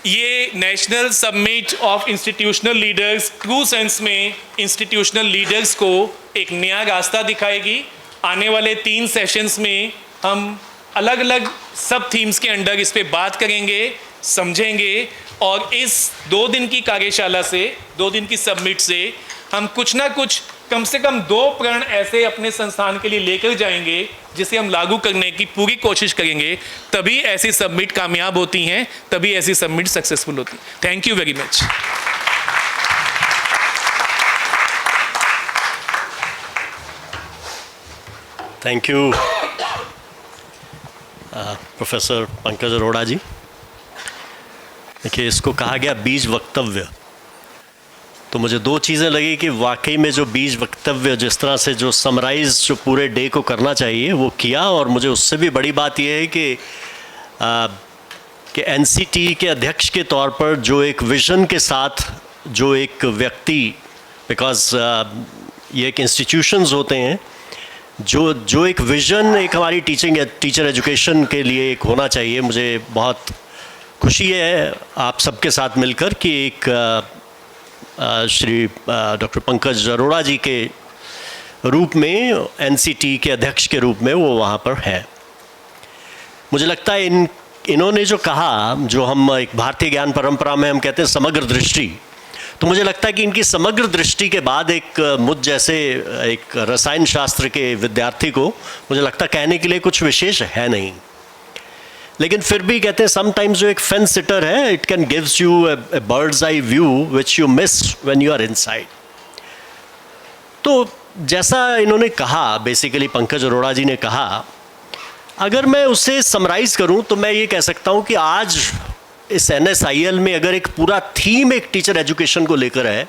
ये national summit of institutional leaders true sense में इंस्टीट्यूशनल लीडर्स को एक नया रास्ता दिखाएगी। आने वाले 3 सेशंस में हम अलग अलग सब थीम्स के अंडर इस पे बात करेंगे, समझेंगे और इस 2 दिन की कार्यशाला से, 2 दिन की सबमिट से हम कुछ ना कुछ, कम से कम 2 प्रण ऐसे अपने संस्थान के लिए लेकर जाएंगे जिसे हम लागू करने की पूरी कोशिश करेंगे। तभी ऐसी सबमिट कामयाब होती हैं, तभी ऐसी सबमिट सक्सेसफुल होती हैं। Thank you very much. Thank you professor Pankaj Arora ji. देखिए, इसको कहा गया बीज वक्तव्य, तो मुझे दो चीज़ें लगी कि वाकई में जो बीज वक्तव्य जिस तरह से जो समराइज जो पूरे डे को करना चाहिए वो किया, और मुझे उससे भी बड़ी बात यह है कि एनसीटी के अध्यक्ष के तौर पर जो एक विज़न के साथ जो एक व्यक्ति, बिकॉज ये एक इंस्टीट्यूशंस होते हैं, जो एक विज़न एक हमारी टीचर एजुकेशन के लिए एक होना चाहिए। मुझे बहुत खुशी है आप सबके साथ मिलकर कि एक श्री डॉक्टर पंकज अरोड़ा जी के रूप में, एनसीटी के अध्यक्ष के रूप में वो वहाँ पर हैं। मुझे लगता है इन्होंने जो कहा, जो हम एक भारतीय ज्ञान परंपरा में हम कहते हैं समग्र दृष्टि, तो मुझे लगता है कि इनकी समग्र दृष्टि के बाद एक मुझ जैसे एक रसायन शास्त्र के विद्यार्थी को मुझे लगता है कहने के लिए कुछ विशेष है नहीं। लेकिन फिर भी कहते हैं समटाइम्स जो एक फेंस सिटर है, it can gives you a bird's eye view which you miss when you are inside. तो जैसा इन्होंने कहा, बेसिकली पंकज अरोड़ा जी ने कहा, अगर मैं उसे समराइज करूं तो मैं ये कह सकता हूं कि आज इस NSIL में अगर एक पूरा थीम एक टीचर एजुकेशन को लेकर है,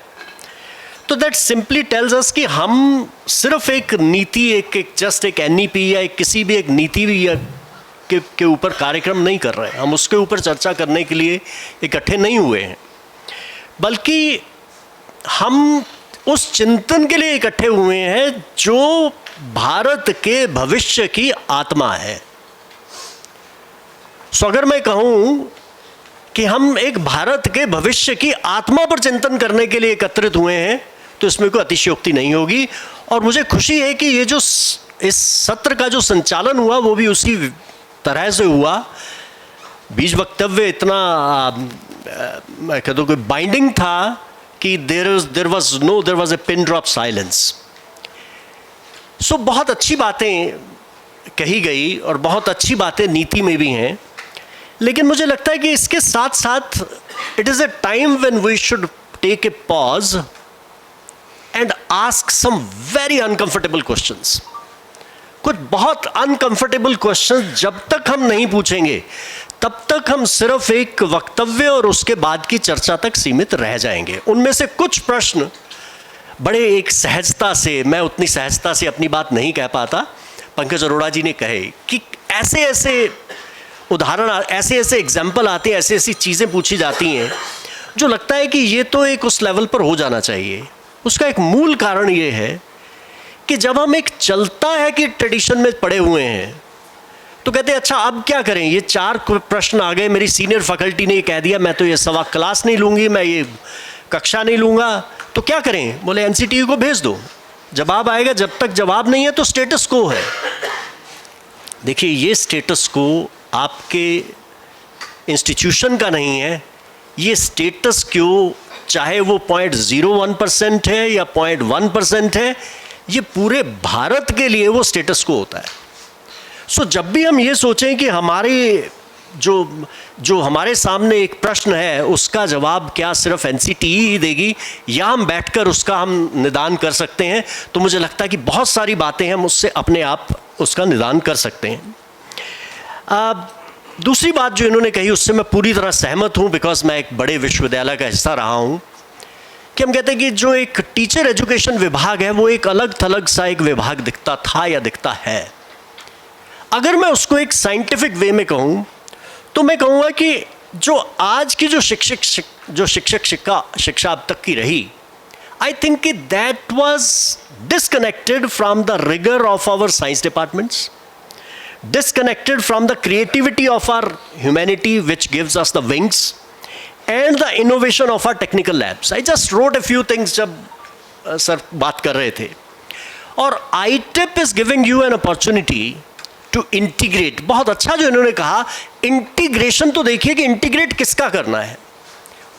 तो दैट सिंपली टेल्स अस कि हम सिर्फ एक नीति, एक जस्ट एक NEP या एक किसी भी एक नीति भी के ऊपर कार्यक्रम नहीं कर रहे हैं, हम उसके ऊपर चर्चा करने के लिए इकट्ठे नहीं हुए हैं, बल्कि हम उस चिंतन के लिए इकट्ठे हुए हैं जो भारत के भविष्य की आत्मा है। सो अगर मैं कहूं कि हम एक भारत के भविष्य की आत्मा पर चिंतन करने के लिए एकत्रित हुए हैं, तो इसमें कोई अतिशयोक्ति नहीं होगी। और मुझे खुशी है कि ये जो इस सत्र का जो संचालन हुआ वो भी उसी तरह से हुआ। बीज वक्तव्य इतना मैं कहता हूँ कि बाइंडिंग था कि there was a pin drop silence. So बहुत अच्छी बातें कही गई और बहुत अच्छी बातें नीति में भी हैं, लेकिन मुझे लगता है कि इसके साथ साथ it is a time when we should take a pause and ask some very uncomfortable questions. कुछ बहुत अनकंफर्टेबल क्वेश्चंस जब तक हम नहीं पूछेंगे तब तक हम सिर्फ एक वक्तव्य और उसके बाद की चर्चा तक सीमित रह जाएंगे। उनमें से कुछ प्रश्न बड़े एक सहजता से, मैं उतनी सहजता से अपनी बात नहीं कह पाता, पंकज अरोड़ा जी ने कहे कि ऐसे ऐसे उदाहरण, ऐसे ऐसे एग्जाम्पल आते हैं, ऐसी ऐसी चीज़ें पूछी जाती हैं जो लगता है कि ये तो एक उस लेवल पर हो जाना चाहिए। उसका एक मूल कारण ये है कि जब हम एक चलता है कि ट्रेडिशन में पड़े हुए हैं तो कहते हैं अच्छा अब क्या करें, ये 4 प्रश्न आ गए, मेरी सीनियर फैकल्टी ने ये कह दिया मैं तो ये सवा क्लास नहीं लूँगी, मैं ये कक्षा नहीं लूँगा, तो क्या करें? बोले एनसीटी को भेज दो, जवाब आएगा। जब तक जवाब नहीं है तो स्टेटस को है। देखिए, ये स्टेटस को आपके इंस्टीट्यूशन का नहीं है, ये स्टेटस क्यों, चाहे वो 0.01% है या 0.1% है, ये पूरे भारत के लिए वो स्टेटस को होता है। सो जब भी हम ये सोचें कि हमारे जो हमारे सामने एक प्रश्न है उसका जवाब क्या सिर्फ एनसीटी ही देगी या हम बैठकर उसका हम निदान कर सकते हैं, तो मुझे लगता है कि बहुत सारी बातें हम उससे अपने आप उसका निदान कर सकते हैं। दूसरी बात जो इन्होंने कही उससे मैं पूरी तरह सहमत हूँ, बिकॉज मैं एक बड़े विश्वविद्यालय का हिस्सा रहा हूँ, कि हम कहते हैं कि जो एक टीचर एजुकेशन विभाग है वो एक अलग थलग सा एक विभाग दिखता था या दिखता है। अगर मैं उसको एक साइंटिफिक वे में कहूँ तो मैं कहूँगा कि जो आज की जो शिक्षा अब तक की रही, आई थिंक कि that was disconnected from the rigour of our science departments, disconnected from the creativity of our humanity which gives us the wings and the innovation of our technical labs. I just wrote a few things जब sir बात कर रहे थे, और ITIP is giving you an opportunity to integrate। बहुत अच्छा जो इन्होंने कहा, इंटीग्रेशन तो देखिए कि इंटीग्रेट किसका करना है,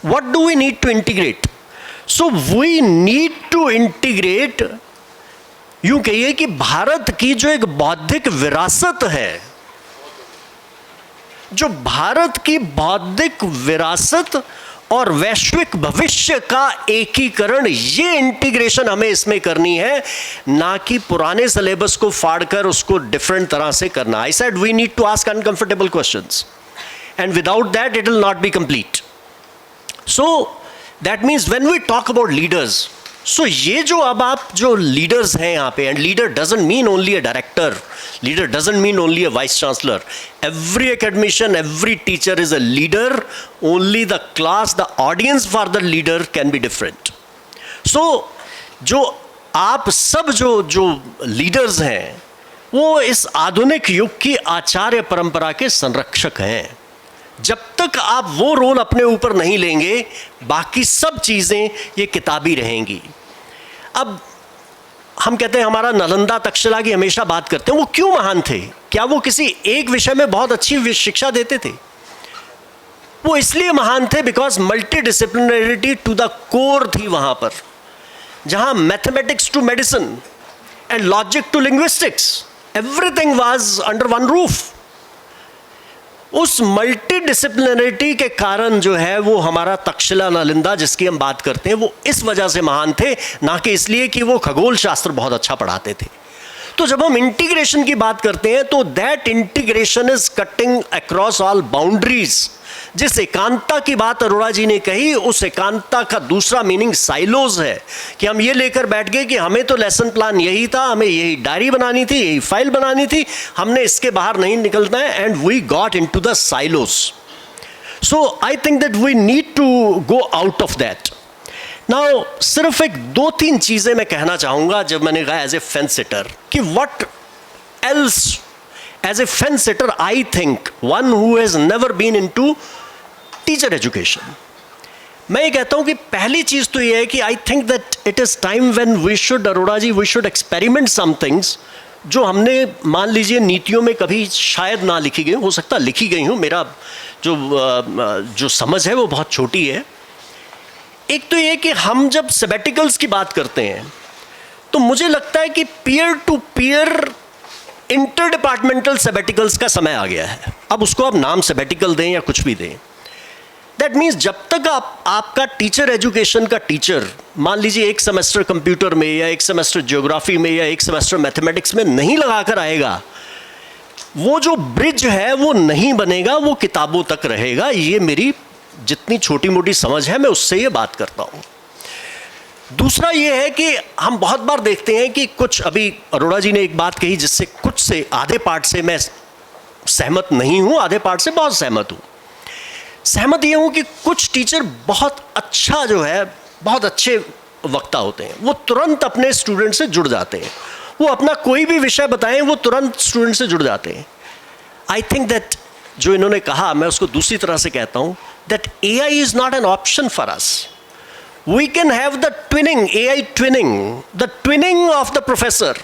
what do we need to integrate? So we need to integrate, यूं कहिए कि भारत की जो एक बौद्धिक विरासत है, जो भारत की बौद्धिक विरासत और वैश्विक भविष्य का एकीकरण, ये इंटीग्रेशन हमें इसमें करनी है, ना कि पुराने सिलेबस को फाड़कर उसको डिफरेंट तरह से करना. I said we need to ask uncomfortable questions and without that it will not be complete. So that means when we talk about leaders, so ये जो अब आप जो लीडर्स हैं यहाँ पे, and leader doesn't mean only a director, leader doesn't mean only a vice chancellor. Every academician, every teacher is a leader. Only the class, the audience for the leader can be different. सो जो आप सब जो leaders हैं वो इस आधुनिक युग की आचार्य परंपरा के संरक्षक हैं. जब तक आप वो रोल अपने ऊपर नहीं लेंगे, बाकी सब चीज़ें ये किताबी रहेंगी. अब हम कहते हैं हमारा नालंदा तक्षशिला की हमेशा बात करते हैं, वो क्यों महान थे? क्या वो किसी एक विषय में बहुत अच्छी शिक्षा देते थे? वो इसलिए महान थे because multidisciplinarity to the core थी वहां पर, जहां mathematics to medicine and logic to linguistics, everything was under one roof. उस मल्टी डिसिप्लिनरिटी के कारण जो है वो हमारा तक्षशिला नालंदा जिसकी हम बात करते हैं, वो इस वजह से महान थे, ना कि इसलिए कि वो खगोल शास्त्र बहुत अच्छा पढ़ाते थे. तो जब हम इंटीग्रेशन की बात करते हैं तो that integration is cutting across all boundaries. जिस एकांतता की बात अरोड़ा जी ने कही, उस एकांतता का दूसरा मीनिंग साइलोज है, कि हम ये लेकर बैठ गए कि हमें तो लेसन प्लान यही था, हमें यही डायरी बनानी थी, यही फाइल बनानी थी, हमने इसके बाहर नहीं निकलना है, and we got into the silos. So I think that we need to go out of that. Now सिर्फ एक 2-3 चीजें मैं कहना चाहूंगा जब मैंने कहा एज ए फेंस सिटर, कि what else as a fence sitter I think one who has never been into teacher education. मैं ये कहता हूं कि पहली चीज तो ये है कि I think that it is time when we should, Arora ji, we should experiment some things जो हमने मान लीजिए नीतियों में कभी शायद ना लिखी गई, हो सकता लिखी गई हूं, मेरा जो समझ है वो बहुत छोटी है. एक तो ये कि हम जब सबैटिकल्स की बात करते हैं तो मुझे लगता है कि peer to peer interdepartmental sabbaticals का समय आ गया है. अब उसको आप नाम सबैटिकल दें या कुछ भी दें, दैट मीन्स जब तक आपका टीचर एजुकेशन का टीचर मान लीजिए एक सेमेस्टर कंप्यूटर में या एक सेमेस्टर ज्योग्राफी में या एक सेमेस्टर मैथमेटिक्स में नहीं लगा कर आएगा, वो जो ब्रिज है वो नहीं बनेगा, वो किताबों तक रहेगा. ये मेरी जितनी छोटी मोटी समझ है मैं उससे ये बात करता हूँ. दूसरा ये है कि हम बहुत बार देखते हैं कि कुछ, अभी अरोड़ा जी ने एक बात कही जिससे कुछ से आधे पार्ट से मैं सहमत नहीं हूँ, आधे पार्ट से बहुत सहमत हूँ. सहमत ये हूँ कि कुछ टीचर बहुत अच्छा जो है, बहुत अच्छे वक्ता होते हैं, वो तुरंत अपने स्टूडेंट से जुड़ जाते हैं, वो अपना कोई भी विषय बताएं वो तुरंत स्टूडेंट से जुड़ जाते हैं. आई थिंक दैट जो इन्होंने कहा, मैं उसको दूसरी तरह से कहता हूँ, that AI is not an option for us. We can have the twinning, AI twinning, the twinning of the professor.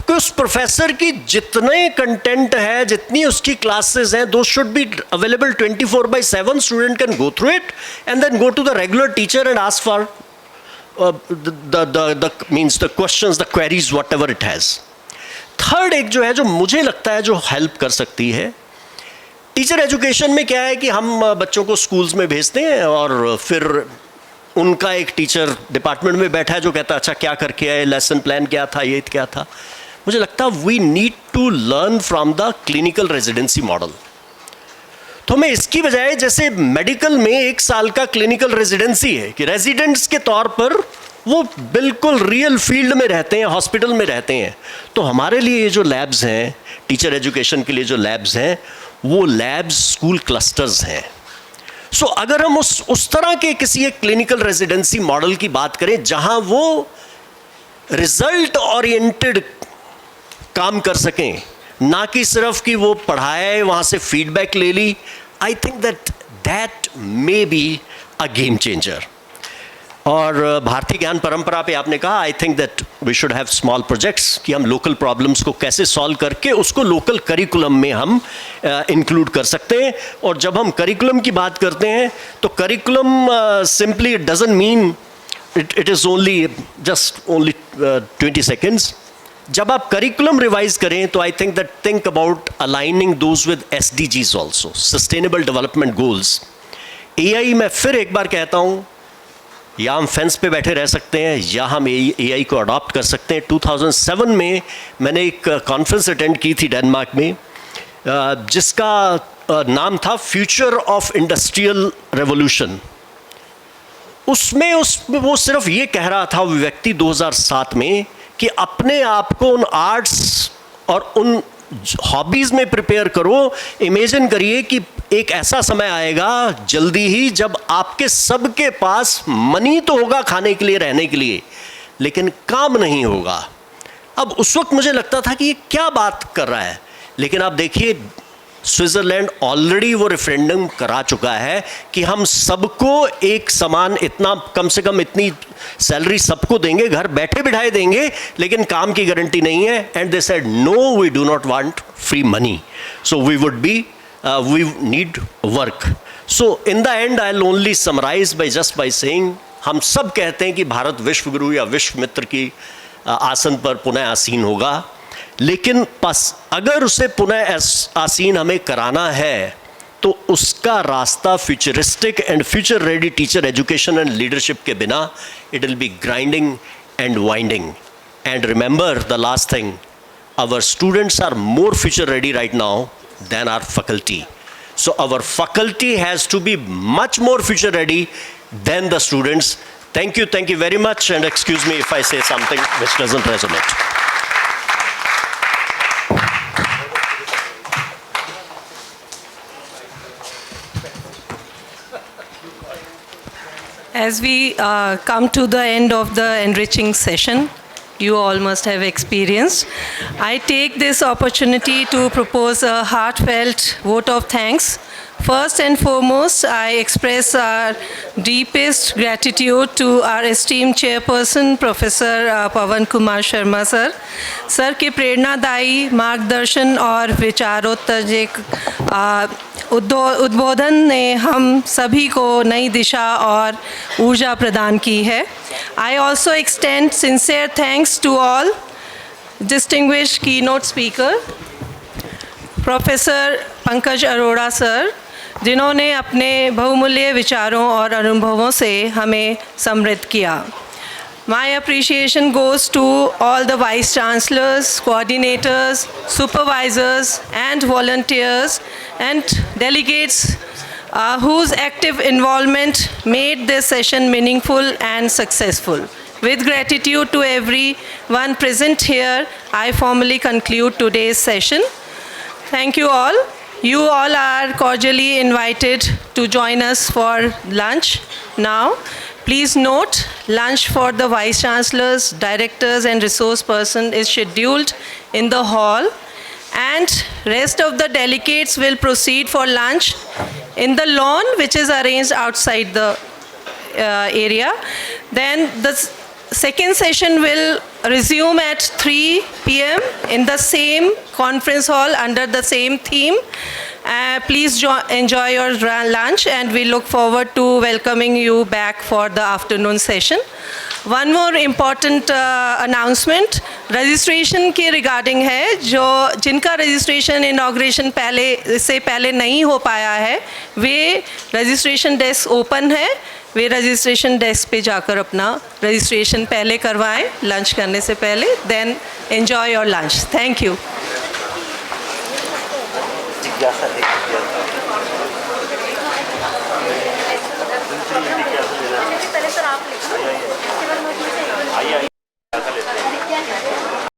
कि उस प्रोफेसर की जितने कंटेंट है, जितनी उसकी क्लासेस हैं, those should be available 24/7. Student can go through it and then go to the regular teacher and ask for the questions, the queries, whatever it has. Third एक जो है, जो मुझे लगता है जो हेल्प कर सकती है टीचर एजुकेशन में, क्या है कि हम बच्चों को स्कूल्स में भेजते हैं और फिर उनका एक टीचर डिपार्टमेंट में बैठा है जो कहता है अच्छा क्या करके आए, लेसन प्लान क्या था, ये क्या था. मुझे लगता है we need to learn from the clinical residency model. तो हमें इसकी बजाय, जैसे मेडिकल में 1 साल का क्लिनिकल रेजिडेंसी है कि रेजिडेंट्स के तौर पर वो बिल्कुल रियल फील्ड में रहते हैं, हॉस्पिटल में रहते हैं, तो हमारे लिए ये जो लैब्स हैं, टीचर एजुकेशन के लिए जो लैब्स हैं, वो लैब्स स्कूल क्लस्टर्स हैं. सो अगर हम उस तरह के किसी एक क्लिनिकल रेजिडेंसी मॉडल की बात करें जहां वो रिजल्ट ओरिएंटेड काम कर सकें, ना कि सिर्फ कि वो पढ़ाए वहाँ से फीडबैक ले ली, I think that may be a game changer. और भारतीय ज्ञान परंपरा पे आपने कहा, I think that we should have small projects कि हम लोकल प्रॉब्लम्स को कैसे सॉल्व करके उसको लोकल करिकुलम में हम इंक्लूड कर सकते हैं. और जब हम करिकुलम की बात करते हैं तो curriculum simply it doesn't mean it is only just only 20 seconds. जब आप करिकुलम रिवाइज करें तो आई think that think about aligning those with SDGs also, sustainable development goals, AI मैं फिर एक बार कहता हूँ, या हम फेंस पे बैठे रह सकते हैं या हम AI को अडॉप्ट कर सकते हैं। 2007 में मैंने एक कॉन्फ्रेंस अटेंड की थी डेनमार्क में, जिसका नाम था फ्यूचर ऑफ इंडस्ट्रियल रेवोल्यूशन। उसमें वो सिर्फ ये कह रहा था वो व्यक्ति 2007 में कि अपने आप को उन आर्ट्स और उन हॉबीज़ में प्रिपेयर करो। इमेजिन करिए कि एक ऐसा समय आएगा जल्दी ही जब आपके सबके पास मनी तो होगा खाने के लिए, रहने के लिए, लेकिन काम नहीं होगा। अब उस वक्त मुझे लगता था कि ये क्या बात कर रहा है, लेकिन आप देखिए स्विट्ज़रलैंड ऑलरेडी वो रेफरेंडम करा चुका है कि हम सबको एक समान, इतना कम से कम इतनी सैलरी सबको देंगे, घर बैठे बिठाए देंगे, लेकिन काम की गारंटी नहीं है। And they said no, we do not want free money, so we would be we need work. So in the end I'll only summarize by saying, हम सब कहते हैं कि भारत विश्व गुरु या विश्व मित्र की आसन पर पुनः आसीन होगा, लेकिन अगर उसे पुनः आसीन हमें कराना है तो उसका रास्ता futuristic and future ready teacher education and leadership के बिना it will B grinding and winding. And remember the last thing, our students are more future ready right now than our faculty. So our faculty has to be much more future ready than the students. Thank you very much, and excuse me if I say something which doesn't resonate. As we come to the end of the enriching session, you all must have experienced, I take this opportunity to propose a heartfelt vote of thanks. First and foremost, I express our deepest gratitude to our esteemed chairperson, Professor Pawan Kumar Sharma sir. Sir के प्रेरणादायी मार्गदर्शन और विचारोत्तेजक उद्बोधन ने हम सभी को नई दिशा और ऊर्जा प्रदान की है. I also extend sincere thanks to all distinguished keynote speaker, Professor Pankaj Arora sir, जिन्होंने अपने बहुमूल्य विचारों और अनुभवों से हमें समृद्ध किया. My appreciation goes to all the vice chancellors, coordinators, supervisors and volunteers and delegates whose active involvement made this session meaningful and successful. With gratitude to everyone present here, I formally conclude today's session. Thank you all. You all are cordially invited to join us for lunch now. Please note, lunch for the Vice Chancellors, Directors and Resource Person is scheduled in the hall, and rest of the delegates will proceed for lunch in the lawn which is arranged outside the area. Then the second session will resume at 3 p.m. in the same conference hall under the same theme. Please enjoy your lunch, and we look forward to welcoming you back for the afternoon session. One more important announcement, registration के regarding है, जो जिनका registration inauguration से पहले नहीं हो पाया है, वे registration desk open है, वे registration desk पे जाकर अपना registration पहले करवाएं lunch करने से पहले. Then enjoy your lunch. Thank you. आइए